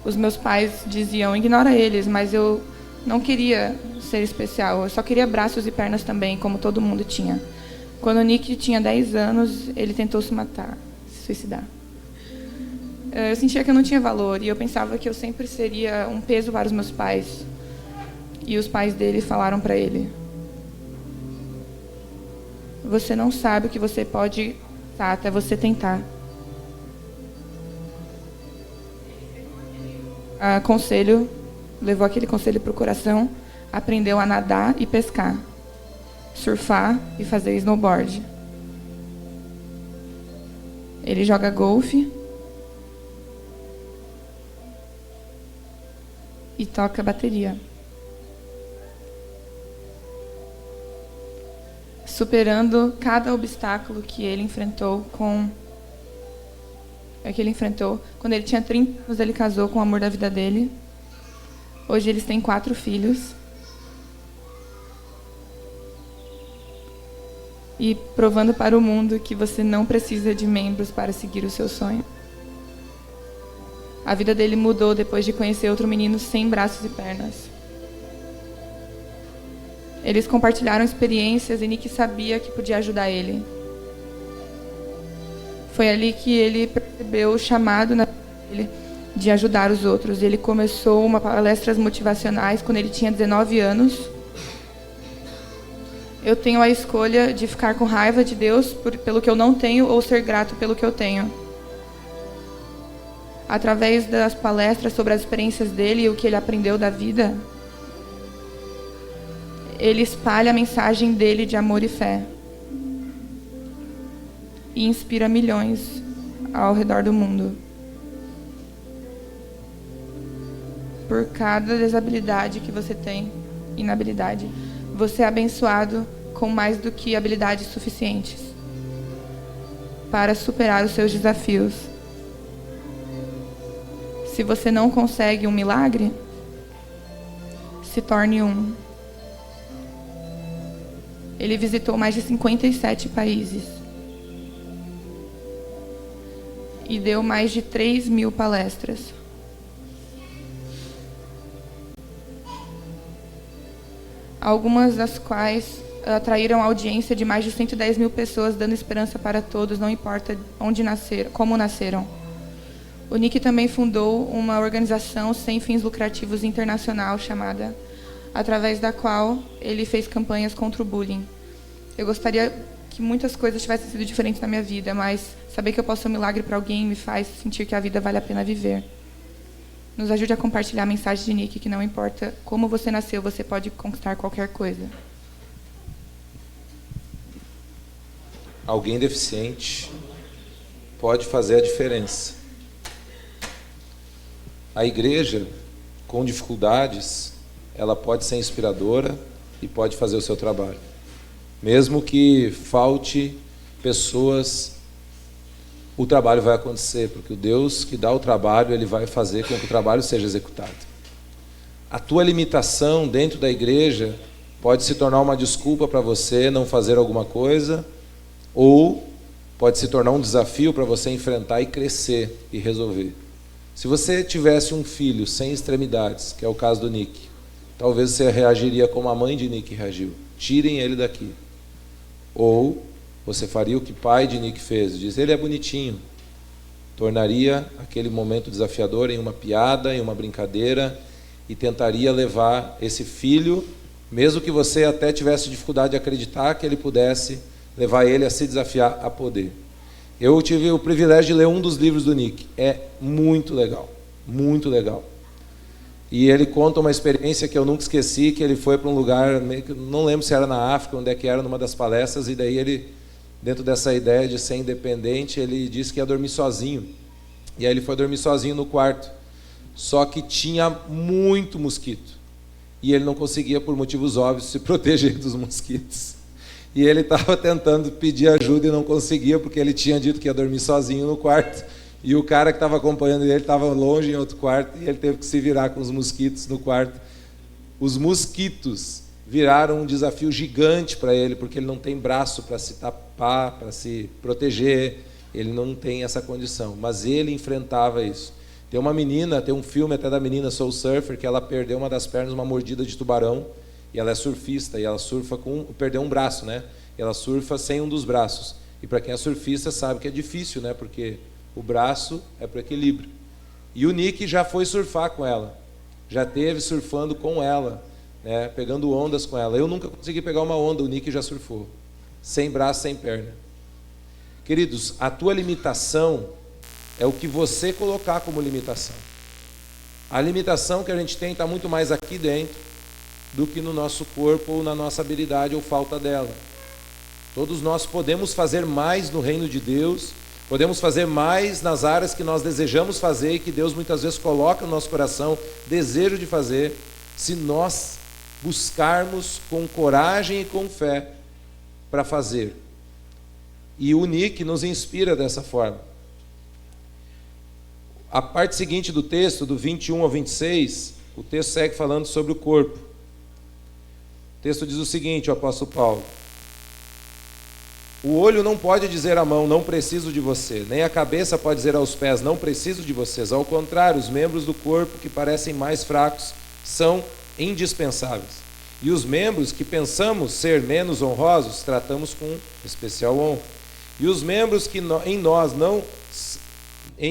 Os meus pais diziam, ignora eles, mas eu não queria ser especial. Eu só queria braços e pernas também, como todo mundo tinha. Quando o Nick tinha 10 anos, ele tentou se matar, se suicidar. Eu sentia que eu não tinha valor e eu pensava que eu sempre seria um peso para os meus pais. E os pais dele falaram para ele, você não sabe o que você pode até você tentar. Levou aquele conselho para o coração, aprendeu a nadar e pescar, surfar e fazer snowboard. Ele joga golfe e toca bateria. Superando cada obstáculo que ele enfrentou quando ele tinha 30 anos, ele casou com o amor da vida dele. Hoje eles têm 4 filhos. E provando para o mundo que você não precisa de membros para seguir o seu sonho. A vida dele mudou depois de conhecer outro menino sem braços e pernas. Eles compartilharam experiências e Nick sabia que podia ajudar ele. Foi ali que ele percebeu o chamado dele de ajudar os outros. Ele começou uma palestras motivacionais quando ele tinha 19 anos. Eu tenho a escolha de ficar com raiva de Deus pelo que eu não tenho ou ser grato pelo que eu tenho. Através das palestras sobre as experiências dele e o que ele aprendeu da vida, ele espalha a mensagem dele de amor e fé. E inspira milhões ao redor do mundo. Por cada desabilidade que você tem, inabilidade, você é abençoado com mais do que habilidades suficientes para superar os seus desafios. Se você não consegue um milagre, se torne um. Ele visitou mais de 57 países. E deu mais de 3.000 palestras. Algumas das quais atraíram a audiência de mais de 110.000 pessoas, dando esperança para todos, não importa onde nasceram, como nasceram. O Nick também fundou uma organização sem fins lucrativos internacional chamada, através da qual ele fez campanhas contra o bullying. Eu gostaria que muitas coisas tivessem sido diferentes na minha vida, mas saber que eu posso ser um milagre para alguém me faz sentir que a vida vale a pena viver. Nos ajude a compartilhar a mensagem de Nick, que não importa como você nasceu, você pode conquistar qualquer coisa. Alguém deficiente pode fazer a diferença. A igreja, com dificuldades, ela pode ser inspiradora e pode fazer o seu trabalho. Mesmo que falte pessoas, o trabalho vai acontecer, porque o Deus que dá o trabalho, Ele vai fazer com que o trabalho seja executado. A tua limitação dentro da igreja pode se tornar uma desculpa para você não fazer alguma coisa, ou pode se tornar um desafio para você enfrentar e crescer e resolver. Se você tivesse um filho sem extremidades, que é o caso do Nick, talvez você reagiria como a mãe de Nick reagiu: tirem ele daqui. Ou você faria o que o pai de Nick fez, diz: ele é bonitinho. Tornaria aquele momento desafiador em uma piada, em uma brincadeira, e tentaria levar esse filho, mesmo que você até tivesse dificuldade de acreditar que ele pudesse, levar ele a se desafiar a poder. Eu tive o privilégio de ler um dos livros do Nick. É muito legal, muito legal. E ele conta uma experiência que eu nunca esqueci, que ele foi para um lugar, não lembro se era na África, onde é que era, numa das palestras, e daí ele, dentro dessa ideia de ser independente, ele disse que ia dormir sozinho. E aí ele foi dormir sozinho no quarto. Só que tinha muito mosquito. E ele não conseguia, por motivos óbvios, se proteger dos mosquitos. E ele estava tentando pedir ajuda e não conseguia, porque ele tinha dito que ia dormir sozinho no quarto. E o cara que estava acompanhando ele estava longe em outro quarto, e ele teve que se virar com os mosquitos no quarto. Os mosquitos viraram um desafio gigante para ele, porque ele não tem braço para se tapar, para se proteger, ele não tem essa condição. Mas ele enfrentava isso. Tem uma menina, tem um filme até da menina Soul Surfer, que ela perdeu uma das pernas numa mordida de tubarão, e ela é surfista, e ela surfa perdeu um braço, né? E ela surfa sem um dos braços. E para quem é surfista sabe que é difícil, né? Porque o braço é para equilíbrio. E o Nick já foi surfar com ela, já teve surfando com ela, né? Pegando ondas com ela. Eu nunca consegui pegar uma onda, o Nick já surfou, sem braço, sem perna. Queridos, a tua limitação é o que você colocar como limitação. A limitação que a gente tem está muito mais aqui dentro do que no nosso corpo ou na nossa habilidade ou falta dela. Todos nós podemos fazer mais no reino de Deus, podemos fazer mais nas áreas que nós desejamos fazer e que Deus muitas vezes coloca no nosso coração desejo de fazer, se nós buscarmos com coragem e com fé para fazer. E o Nick nos inspira dessa forma. A parte seguinte do texto, do 21 ao 26, o texto segue falando sobre o corpo. O texto diz o seguinte, o apóstolo Paulo: o olho não pode dizer à mão, não preciso de você, nem a cabeça pode dizer aos pés, não preciso de vocês. Ao contrário, os membros do corpo que parecem mais fracos são indispensáveis. E os membros que pensamos ser menos honrosos, tratamos com especial honra. E os membros que em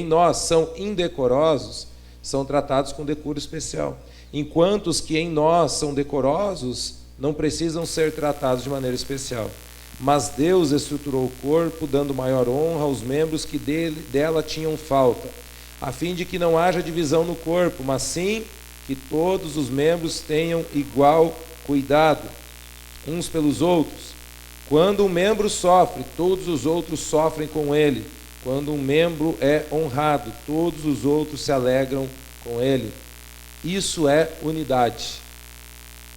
nós são indecorosos, são tratados com decoro especial. Enquanto os que em nós são decorosos, não precisam ser tratados de maneira especial. Mas Deus estruturou o corpo, dando maior honra aos membros que dela tinham falta, a fim de que não haja divisão no corpo, mas sim que todos os membros tenham igual cuidado uns pelos outros. Quando um membro sofre, todos os outros sofrem com ele. Quando um membro é honrado, todos os outros se alegram com ele. Isso é unidade,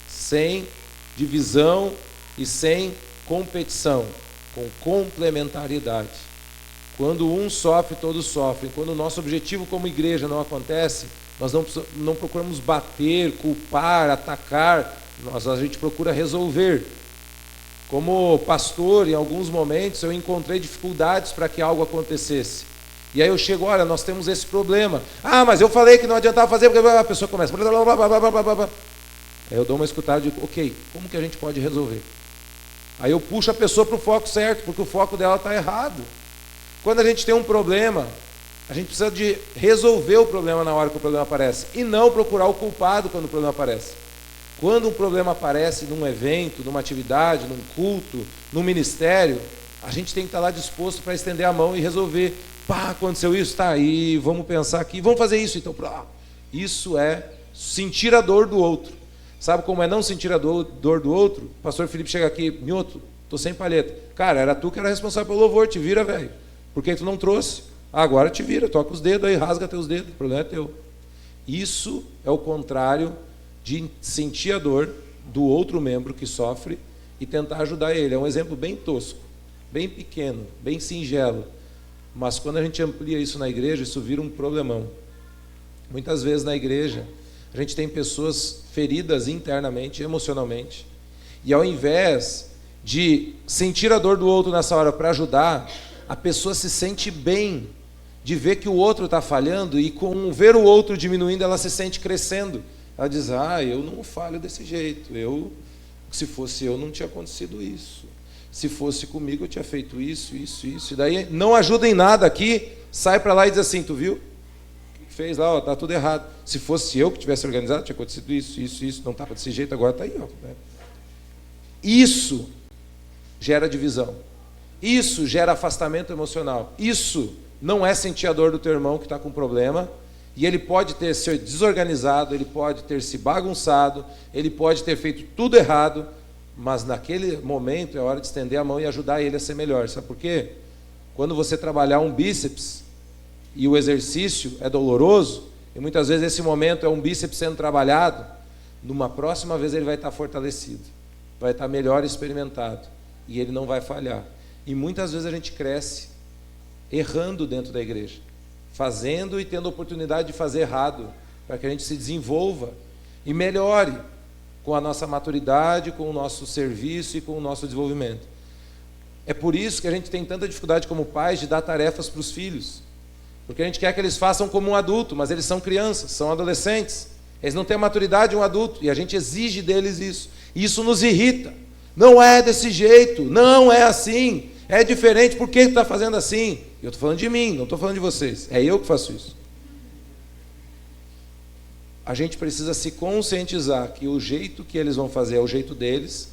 sem divisão e sem competição, com complementariedade. Quando um sofre, todos sofrem. Quando o nosso objetivo como igreja não acontece, nós não procuramos bater, culpar, atacar, a gente procura resolver. Como pastor, em alguns momentos eu encontrei dificuldades para que algo acontecesse. E aí eu chego, olha, nós temos esse problema. Ah, mas eu falei que não adiantava fazer, porque a pessoa começa. Aí eu dou uma escutada e digo, ok, como que a gente pode resolver? Aí eu puxo a pessoa para o foco certo, porque o foco dela está errado. Quando a gente tem um problema, a gente precisa de resolver o problema na hora que o problema aparece, e não procurar o culpado quando o problema aparece. Quando um problema aparece num evento, numa atividade, num culto, num ministério, a gente tem que estar lá disposto para estender a mão e resolver. Pá, aconteceu isso, tá aí, vamos pensar aqui, vamos fazer isso então. Isso é sentir a dor do outro. Sabe como é não sentir a dor do outro? O pastor Felipe chega aqui, Minhoto, tô sem palheta. Cara, era tu que era responsável pelo louvor, te vira, velho. Por que tu não trouxe? Agora te vira, toca os dedos aí, rasga teus dedos, o problema é teu. Isso é o contrário de sentir a dor do outro membro que sofre e tentar ajudar ele. É um exemplo bem tosco, bem pequeno, bem singelo. Mas quando a gente amplia isso na igreja, isso vira um problemão. Muitas vezes na igreja, a gente tem pessoas feridas internamente, emocionalmente, E ao invés de sentir a dor do outro nessa hora para ajudar, a pessoa se sente bem de ver que o outro está falhando, e com ver o outro diminuindo, ela se sente crescendo. Ela diz, eu não falho desse jeito, se fosse eu não tinha acontecido isso, se fosse comigo eu tinha feito isso, e daí não ajuda em nada aqui, sai para lá e diz assim, tu viu? O que fez lá, está tudo errado. Se fosse eu que tivesse organizado, tinha acontecido isso, não estava desse jeito, agora está aí. Né? Isso gera divisão, isso gera afastamento emocional, isso não é sentir a dor do teu irmão que está com problema, e ele pode ter se desorganizado, ele pode ter se bagunçado, ele pode ter feito tudo errado, mas naquele momento é hora de estender a mão e ajudar ele a ser melhor. Sabe por quê? Quando você trabalhar um bíceps e o exercício é doloroso, e muitas vezes esse momento é um bíceps sendo trabalhado, numa próxima vez ele vai estar fortalecido, vai estar melhor experimentado, e ele não vai falhar. E muitas vezes a gente cresce errando dentro da igreja, fazendo e tendo a oportunidade de fazer errado, para que a gente se desenvolva e melhore com a nossa maturidade, com o nosso serviço e com o nosso desenvolvimento. É por isso que a gente tem tanta dificuldade como pais de dar tarefas para os filhos, porque a gente quer que eles façam como um adulto, mas eles são crianças, são adolescentes, eles não têm a maturidade de um adulto, e a gente exige deles isso, e isso nos irrita. Não é desse jeito, não é assim, é diferente, por que tu está fazendo assim? Eu estou falando de mim, não estou falando de vocês, é eu que faço isso. A gente precisa se conscientizar que o jeito que eles vão fazer é o jeito deles,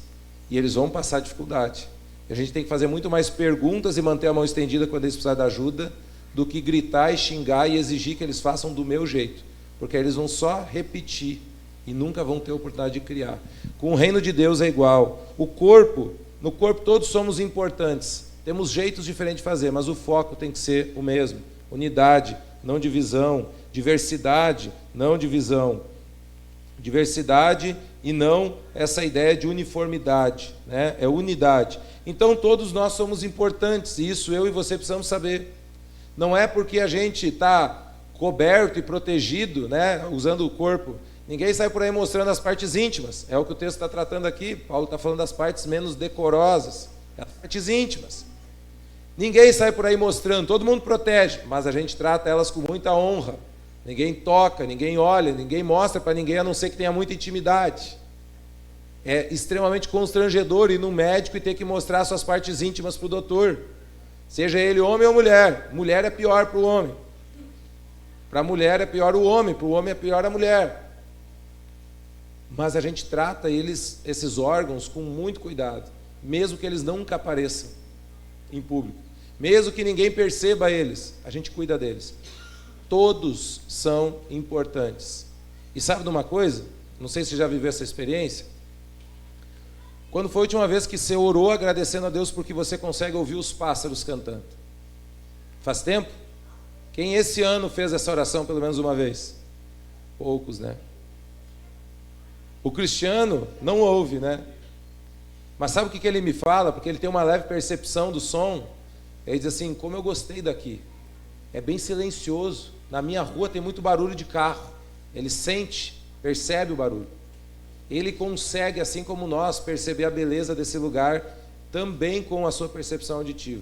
e eles vão passar dificuldade. A gente tem que fazer muito mais perguntas e manter a mão estendida quando eles precisarem de ajuda, do que gritar e xingar e exigir que eles façam do meu jeito, porque eles vão só repetir e nunca vão ter a oportunidade de criar. Com o reino de Deus é igual. No corpo todos somos importantes, temos jeitos diferentes de fazer, mas o foco tem que ser o mesmo: unidade, não divisão; diversidade, não divisão; diversidade e não essa ideia de uniformidade, né? É unidade. Então todos nós somos importantes, e isso eu e você precisamos saber. Não é porque a gente está coberto e protegido, né, usando o corpo. Ninguém sai por aí mostrando as partes íntimas. É o que o texto está tratando aqui. Paulo está falando das partes menos decorosas, as partes íntimas. Ninguém sai por aí mostrando, todo mundo protege, mas a gente trata elas com muita honra. Ninguém toca, ninguém olha, ninguém mostra para ninguém, a não ser que tenha muita intimidade. É extremamente constrangedor ir num médico e ter que mostrar suas partes íntimas para o doutor. Seja ele homem ou mulher. Mulher é pior para o homem. Para a mulher é pior o homem, para o homem é pior a mulher. Mas a gente trata esses órgãos com muito cuidado, mesmo que eles nunca apareçam em público, mesmo que ninguém perceba eles, a gente cuida deles. Todos são importantes. E sabe de uma coisa? Não sei se você já viveu essa experiência. Quando foi a última vez que você orou agradecendo a Deus porque você consegue ouvir os pássaros cantando? Faz tempo? Quem esse ano fez essa oração pelo menos uma vez? Poucos, né? O cristiano não ouve, né? Mas sabe o que ele me fala? Porque ele tem uma leve percepção do som. Ele diz assim: como eu gostei daqui. É bem silencioso. Na minha rua tem muito barulho de carro. Ele sente, percebe o barulho. Ele consegue, assim como nós, perceber a beleza desse lugar também com a sua percepção auditiva.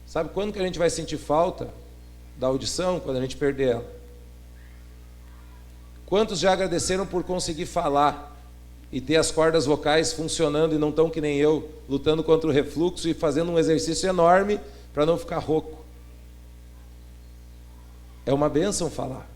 Sabe quando que a gente vai sentir falta da audição? Quando a gente perder ela. Quantos já agradeceram por conseguir falar e ter as cordas vocais funcionando e não tão que nem eu, lutando contra o refluxo e fazendo um exercício enorme para não ficar rouco? É uma bênção falar.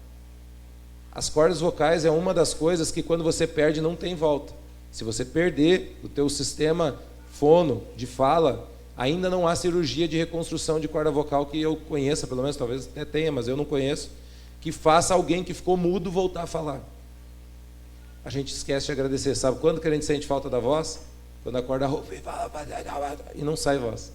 As cordas vocais é uma das coisas que quando você perde não tem volta. Se você perder o teu sistema fono de fala, ainda não há cirurgia de reconstrução de corda vocal que eu conheça, pelo menos talvez até tenha, mas eu não conheço, que faça alguém que ficou mudo voltar a falar. A gente esquece de agradecer. Sabe quando que a gente sente falta da voz? Quando a corda roupa e não sai voz.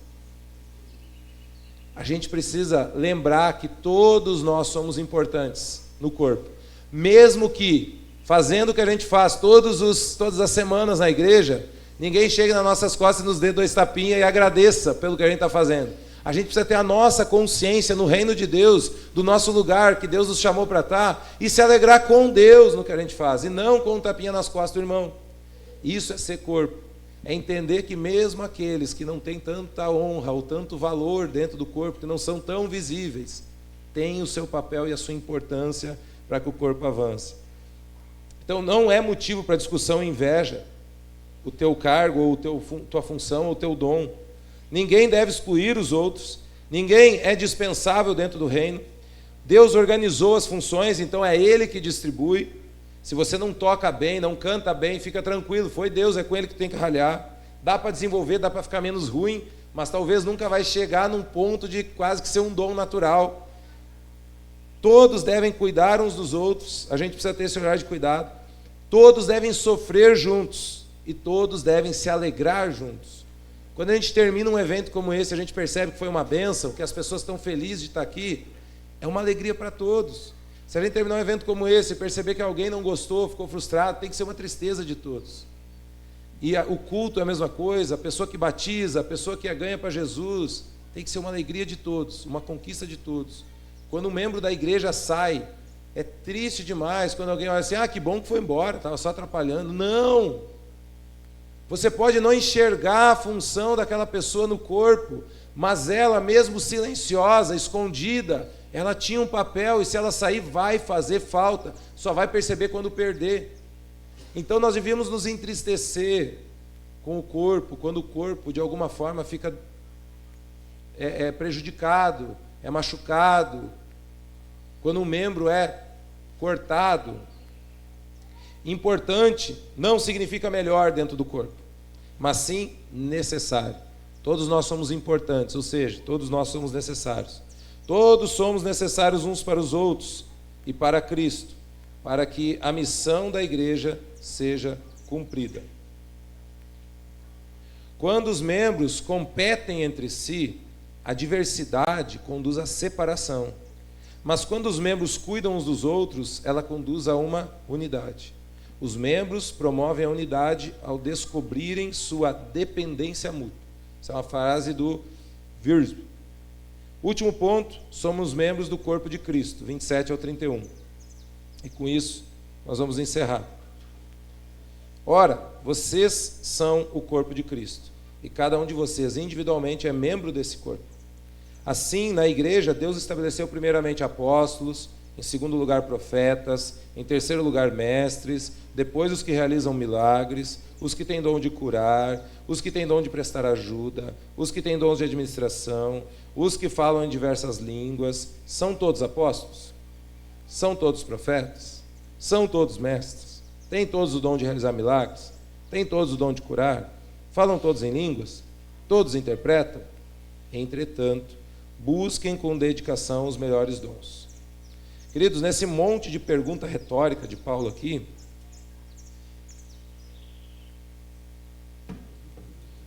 A gente precisa lembrar que todos nós somos importantes no corpo. Mesmo que, fazendo o que a gente faz todas as semanas na igreja, ninguém chegue nas nossas costas e nos dê 2 tapinhas e agradeça pelo que a gente está fazendo. A gente precisa ter a nossa consciência no reino de Deus, do nosso lugar que Deus nos chamou para estar, e se alegrar com Deus no que a gente faz, e não com um tapinha nas costas do irmão. Isso é ser corpo. É entender que mesmo aqueles que não têm tanta honra ou tanto valor dentro do corpo, que não são tão visíveis, têm o seu papel e a sua importância para que o corpo avance. Então não é motivo para discussão e inveja o teu cargo, ou tua função, ou o teu dom. Ninguém deve excluir os outros, ninguém é dispensável dentro do reino. Deus organizou as funções, então é Ele que distribui. Se você não toca bem, não canta bem, fica tranquilo, foi Deus, é com Ele que tem que ralhar. Dá para desenvolver, dá para ficar menos ruim, mas talvez nunca vai chegar num ponto de quase que ser um dom natural. Todos devem cuidar uns dos outros, a gente precisa ter esse olhar de cuidado. Todos devem sofrer juntos e todos devem se alegrar juntos. Quando a gente termina um evento como esse, a gente percebe que foi uma bênção, que as pessoas estão felizes de estar aqui, é uma alegria para todos. Se a gente terminar um evento como esse e perceber que alguém não gostou, ficou frustrado, tem que ser uma tristeza de todos. E o culto é a mesma coisa, a pessoa que batiza, a pessoa que ganha para Jesus, tem que ser uma alegria de todos, uma conquista de todos. Quando um membro da igreja sai, é triste demais quando alguém olha assim, que bom que foi embora, estava só atrapalhando. Não! Você pode não enxergar a função daquela pessoa no corpo, mas ela, mesmo silenciosa, escondida, ela tinha um papel, e se ela sair vai fazer falta, só vai perceber quando perder. Então nós devíamos nos entristecer com o corpo, quando o corpo de alguma forma fica prejudicado, é machucado, quando um membro é cortado. Importante não significa melhor dentro do corpo, mas sim necessário. Todos nós somos importantes, ou seja, todos nós somos necessários. Todos somos necessários uns para os outros e para Cristo, para que a missão da igreja seja cumprida. Quando os membros competem entre si, a diversidade conduz à separação. Mas quando os membros cuidam uns dos outros, ela conduz a uma unidade. Os membros promovem a unidade ao descobrirem sua dependência mútua. Essa é uma frase do Wiersbe. Último ponto, somos membros do corpo de Cristo, 27 ao 31. E com isso, nós vamos encerrar. Ora, vocês são o corpo de Cristo, e cada um de vocês individualmente é membro desse corpo. Assim, na igreja, Deus estabeleceu primeiramente apóstolos, em segundo lugar profetas, em terceiro lugar mestres, depois os que realizam milagres, os que têm dom de curar, os que têm dom de prestar ajuda, os que têm dons de administração, os que falam em diversas línguas. São todos apóstolos? São todos profetas? São todos mestres? Têm todos o dom de realizar milagres? Têm todos o dom de curar? Falam todos em línguas? Todos interpretam? Entretanto, busquem com dedicação os melhores dons. Queridos, nesse monte de pergunta retórica de Paulo aqui,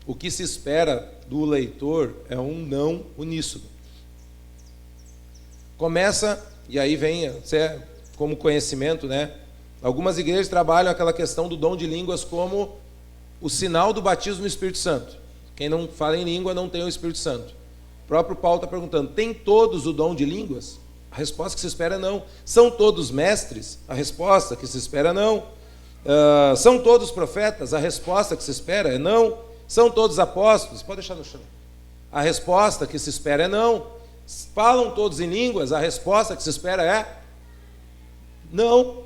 o que se espera do leitor é um não uníssono. Começa, e aí vem, como conhecimento, né? Algumas igrejas trabalham aquela questão do dom de línguas como o sinal do batismo no Espírito Santo. Quem não fala em língua não tem o Espírito Santo. O próprio Paulo está perguntando, tem todos o dom de línguas? A resposta que se espera é não. São todos mestres? A resposta que se espera é não. São todos profetas? A resposta que se espera é não. São todos apóstolos? Pode deixar no chão. A resposta que se espera é não. Falam todos em línguas? A resposta que se espera é não.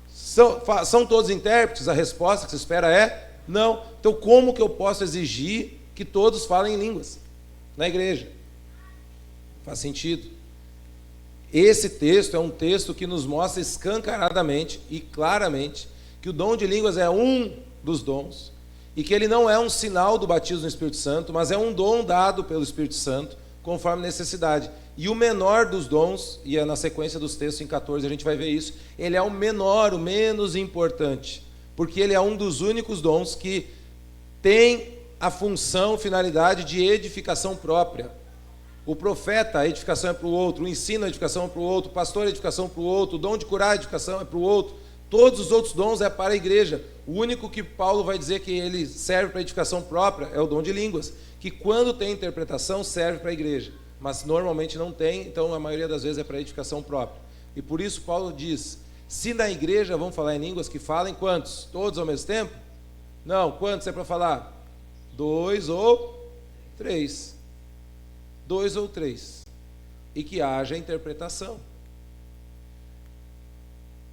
São todos intérpretes? A resposta que se espera é não. Então, como que eu posso exigir que todos falem em línguas na igreja? Faz sentido. Esse texto é um texto que nos mostra escancaradamente e claramente que o dom de línguas é um dos dons e que ele não é um sinal do batismo no Espírito Santo, mas é um dom dado pelo Espírito Santo conforme necessidade. E o menor dos dons, e na sequência dos textos em 14 a gente vai ver isso, ele é o menor, o menos importante, porque ele é um dos únicos dons que tem a função, finalidade de edificação própria. O profeta, a edificação é para o outro, o ensino, a edificação é para o outro, o pastor, a edificação é para o outro, o dom de curar, a edificação é para o outro. Todos os outros dons é para a igreja. O único que Paulo vai dizer que ele serve para a edificação própria é o dom de línguas, que quando tem interpretação serve para a igreja, mas normalmente não tem, então a maioria das vezes é para a edificação própria. E por isso Paulo diz, se na igreja vão falar em línguas, que falem quantos? Todos ao mesmo tempo? Não, quantos é para falar? 2 ou 3. 2 ou 3. E que haja interpretação.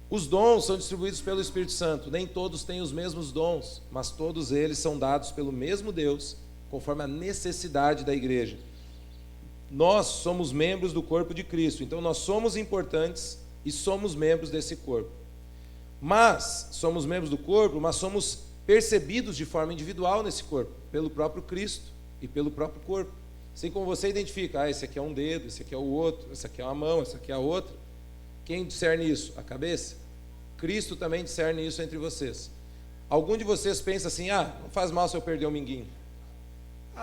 Os dons são distribuídos pelo Espírito Santo. Nem todos têm os mesmos dons, mas todos eles são dados pelo mesmo Deus, conforme a necessidade da igreja. Nós somos membros do corpo de Cristo, então nós somos importantes e somos membros desse corpo. Mas somos membros do corpo, mas somos percebidos de forma individual nesse corpo, pelo próprio Cristo e pelo próprio corpo. Assim como você identifica, esse aqui é um dedo, esse aqui é o outro, esse aqui é uma mão, esse aqui é a outra. Quem discerne isso? A cabeça? Cristo também discerne isso entre vocês. Algum de vocês pensa assim, não faz mal se eu perder um minguinho.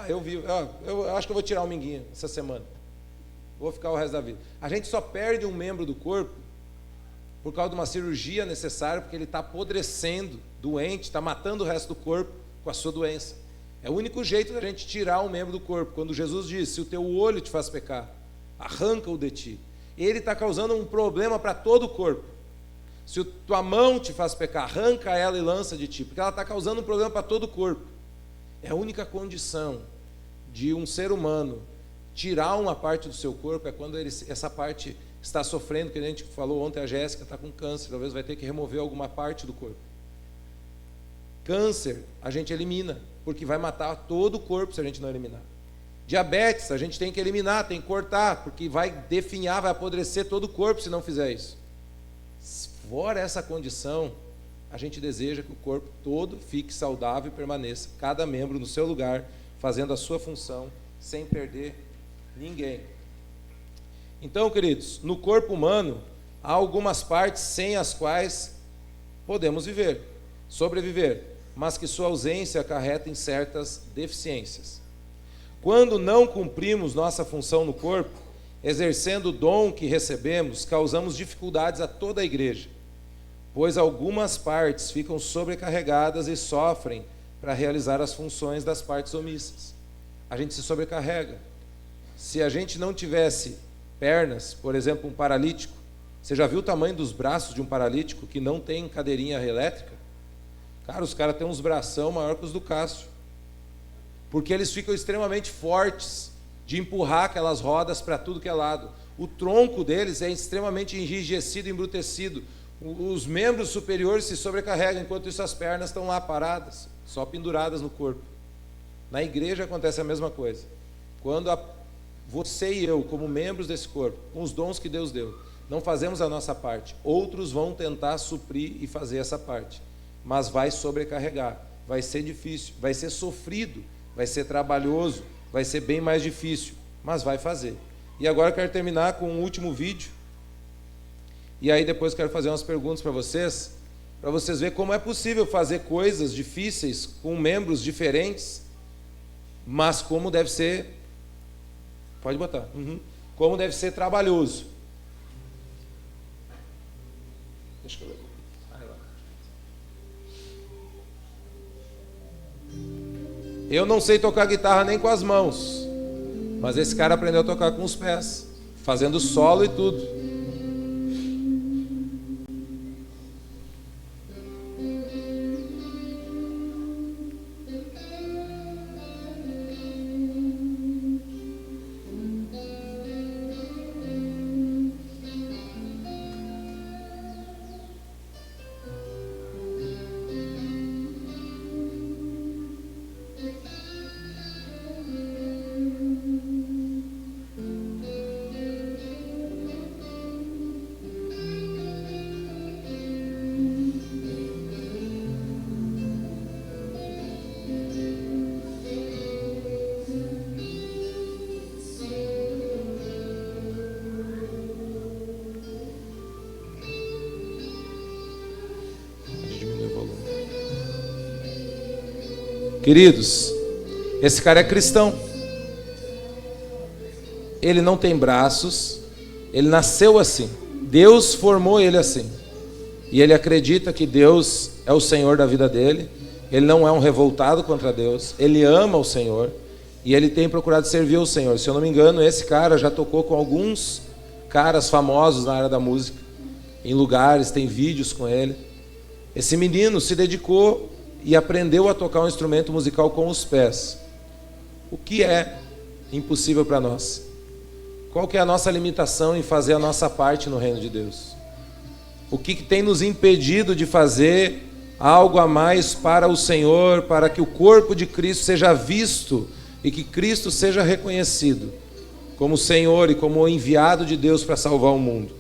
Eu acho que eu vou tirar um minguinho essa semana. Vou ficar o resto da vida. A gente só perde um membro do corpo por causa de uma cirurgia necessária, porque ele está apodrecendo, doente, está matando o resto do corpo com a sua doença. É o único jeito da gente tirar um membro do corpo. Quando Jesus disse, se o teu olho te faz pecar, arranca-o de ti. Ele está causando um problema para todo o corpo. Se a tua mão te faz pecar, arranca ela e lança de ti, porque ela está causando um problema para todo o corpo. É a única condição de um ser humano tirar uma parte do seu corpo é quando essa parte está sofrendo, que a gente falou ontem, a Jéssica está com câncer, talvez vai ter que remover alguma parte do corpo. Câncer a gente elimina, porque vai matar todo o corpo se a gente não eliminar. Diabetes a gente tem que eliminar, tem que cortar, porque vai definhar, vai apodrecer todo o corpo se não fizer isso. Fora essa condição, a gente deseja que o corpo todo fique saudável e permaneça, cada membro no seu lugar, fazendo a sua função, sem perder ninguém. Então, queridos, no corpo humano, há algumas partes sem as quais podemos sobreviver, mas que sua ausência acarreta em certas deficiências. Quando não cumprimos nossa função no corpo, exercendo o dom que recebemos, causamos dificuldades a toda a igreja, pois algumas partes ficam sobrecarregadas e sofrem para realizar as funções das partes omissas. A gente se sobrecarrega. Se a gente não tivesse pernas, por exemplo, um paralítico, você já viu o tamanho dos braços de um paralítico que não tem cadeirinha elétrica? Cara, os caras têm uns bração maior que os do Cássio, porque eles ficam extremamente fortes de empurrar aquelas rodas para tudo que é lado. O tronco deles é extremamente enrijecido, embrutecido. Os membros superiores se sobrecarregam, enquanto isso as pernas estão lá paradas, só penduradas no corpo. Na igreja acontece a mesma coisa. Quando você e eu, como membros desse corpo, com os dons que Deus deu, não fazemos a nossa parte, outros vão tentar suprir e fazer essa parte, mas vai sobrecarregar, vai ser difícil, vai ser sofrido, vai ser trabalhoso, vai ser bem mais difícil, mas vai fazer. E agora eu quero terminar com um último vídeo, e aí depois quero fazer umas perguntas para vocês verem como é possível fazer coisas difíceis com membros diferentes, mas como deve ser, pode botar, como deve ser trabalhoso. Deixa eu ver. Eu não sei tocar guitarra nem com as mãos, mas esse cara aprendeu a tocar com os pés, fazendo solo e tudo. Queridos, esse cara é cristão. Ele não tem braços, ele nasceu assim. Deus formou ele assim. E ele acredita que Deus é o Senhor da vida dele. Ele não é um revoltado contra Deus. Ele ama o Senhor. E ele tem procurado servir ao Senhor. Se eu não me engano, esse cara já tocou com alguns caras famosos na área da música, em lugares, tem vídeos com ele. Esse menino se dedicou e aprendeu a tocar um instrumento musical com os pés. O que é impossível para nós? Qual que é a nossa limitação em fazer a nossa parte no reino de Deus? O que tem nos impedido de fazer algo a mais para o Senhor, para que o corpo de Cristo seja visto e que Cristo seja reconhecido como Senhor e como o enviado de Deus para salvar o mundo?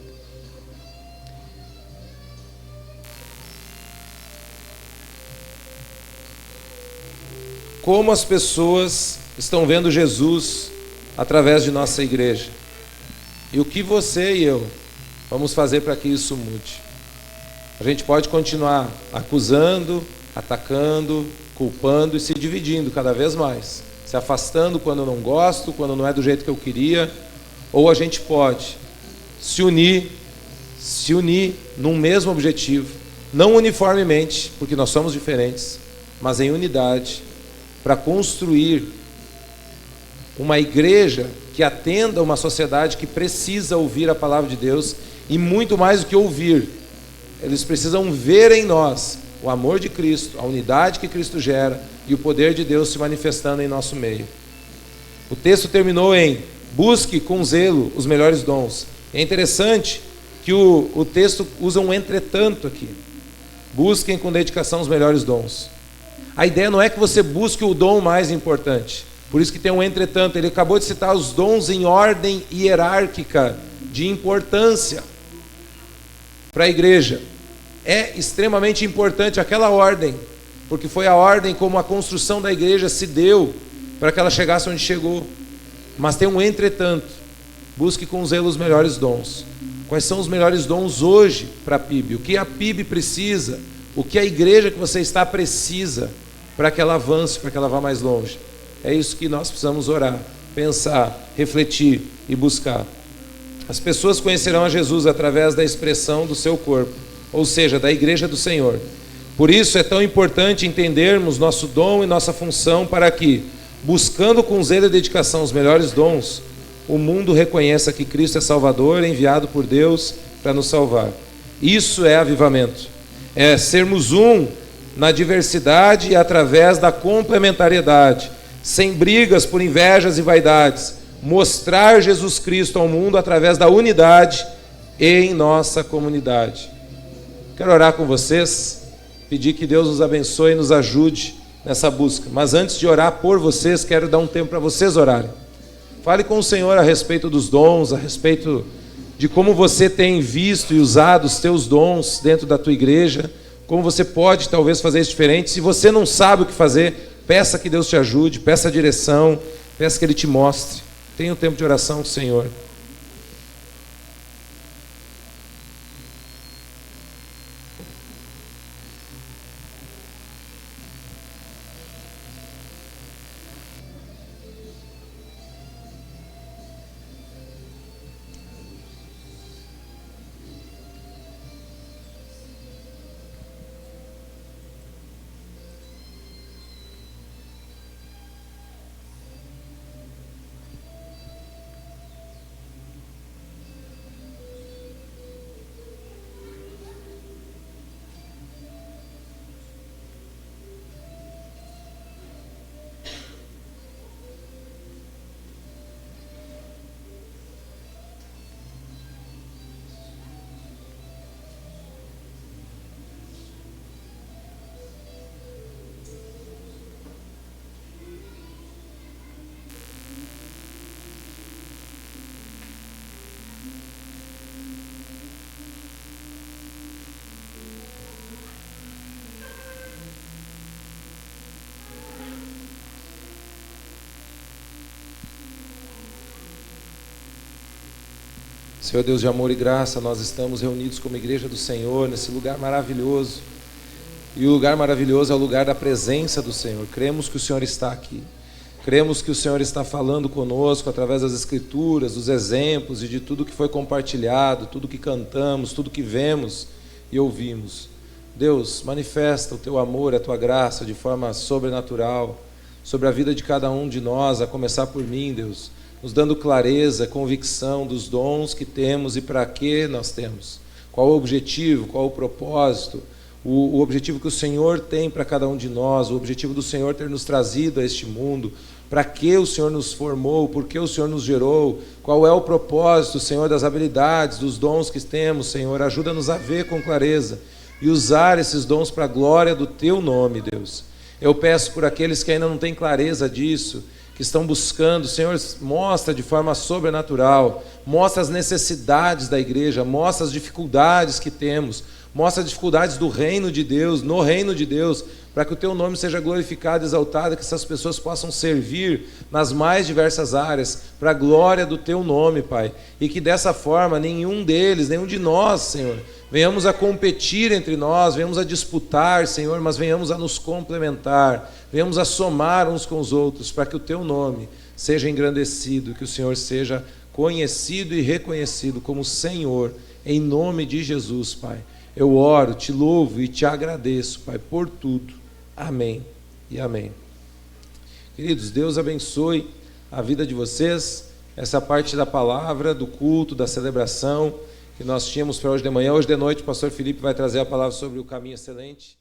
Como as pessoas estão vendo Jesus através de nossa igreja? E o que você e eu vamos fazer para que isso mude? A gente pode continuar acusando, atacando, culpando e se dividindo cada vez mais, se afastando quando eu não gosto, quando não é do jeito que eu queria, ou a gente pode se unir num mesmo objetivo, não uniformemente, porque nós somos diferentes, mas em unidade, para construir uma igreja que atenda uma sociedade que precisa ouvir a palavra de Deus, e muito mais do que ouvir, eles precisam ver em nós o amor de Cristo, a unidade que Cristo gera e o poder de Deus se manifestando em nosso meio. O texto terminou em: busque com zelo os melhores dons. É interessante que o texto usa um entretanto aqui. Busquem com dedicação os melhores dons. A ideia não é que você busque o dom mais importante. Por isso que tem um entretanto. Ele acabou de citar os dons em ordem hierárquica de importância para a igreja. É extremamente importante aquela ordem, porque foi a ordem como a construção da igreja se deu para que ela chegasse onde chegou. Mas tem um entretanto: busque com zelo os melhores dons. Quais são os melhores dons hoje para a PIB? O que a PIB precisa? O que a igreja que você está precisa para que ela avance, para que ela vá mais longe? É isso que nós precisamos orar, pensar, refletir e buscar. As pessoas conhecerão a Jesus através da expressão do seu corpo, ou seja, da igreja do Senhor. Por isso é tão importante entendermos nosso dom e nossa função, para que, buscando com zelo e dedicação os melhores dons, o mundo reconheça que Cristo é Salvador, enviado por Deus para nos salvar. Isso é avivamento. É sermos um na diversidade e através da complementariedade, sem brigas por invejas e vaidades, mostrar Jesus Cristo ao mundo através da unidade em nossa comunidade. Quero orar com vocês, pedir que Deus nos abençoe e nos ajude nessa busca. Mas antes de orar por vocês, quero dar um tempo para vocês orarem. Fale com o Senhor a respeito dos dons, a respeito de como você tem visto e usado os teus dons dentro da tua igreja, como você pode talvez fazer isso diferente. Se você não sabe o que fazer, peça que Deus te ajude, peça a direção, peça que Ele te mostre. Tenha um tempo de oração com o Senhor. Senhor Deus de amor e graça, nós estamos reunidos como igreja do Senhor nesse lugar maravilhoso. E o lugar maravilhoso é o lugar da presença do Senhor. Cremos que o Senhor está aqui. Cremos que o Senhor está falando conosco através das Escrituras, dos exemplos e de tudo que foi compartilhado, tudo que cantamos, tudo que vemos e ouvimos. Deus, manifesta o Teu amor, a Tua graça de forma sobrenatural sobre a vida de cada um de nós, a começar por mim, Deus, nos dando clareza, convicção dos dons que temos e para que nós temos. Qual o objetivo, qual o propósito, o objetivo que o Senhor tem para cada um de nós, o objetivo do Senhor ter nos trazido a este mundo, para que o Senhor nos formou, por que o Senhor nos gerou, qual é o propósito, Senhor, das habilidades, dos dons que temos, Senhor. Ajuda-nos a ver com clareza e usar esses dons para a glória do Teu nome, Deus. Eu peço por aqueles que ainda não têm clareza disso, que estão buscando, Senhor, mostra de forma sobrenatural, mostra as necessidades da igreja, mostra as dificuldades que temos, mostra as dificuldades do reino de Deus, no reino de Deus, para que o Teu nome seja glorificado, exaltado, que essas pessoas possam servir nas mais diversas áreas, para a glória do Teu nome, Pai, e que dessa forma nenhum deles, nenhum de nós, Senhor, venhamos a competir entre nós, venhamos a disputar, Senhor, mas venhamos a nos complementar, venhamos a somar uns com os outros, para que o Teu nome seja engrandecido, que o Senhor seja conhecido e reconhecido como Senhor, em nome de Jesus, Pai. Eu oro, Te louvo e Te agradeço, Pai, por tudo. Amém e amém. Queridos, Deus abençoe a vida de vocês. Essa parte da palavra, do culto, da celebração que nós tínhamos para hoje de manhã. Hoje de noite o pastor Felipe vai trazer a palavra sobre o caminho excelente.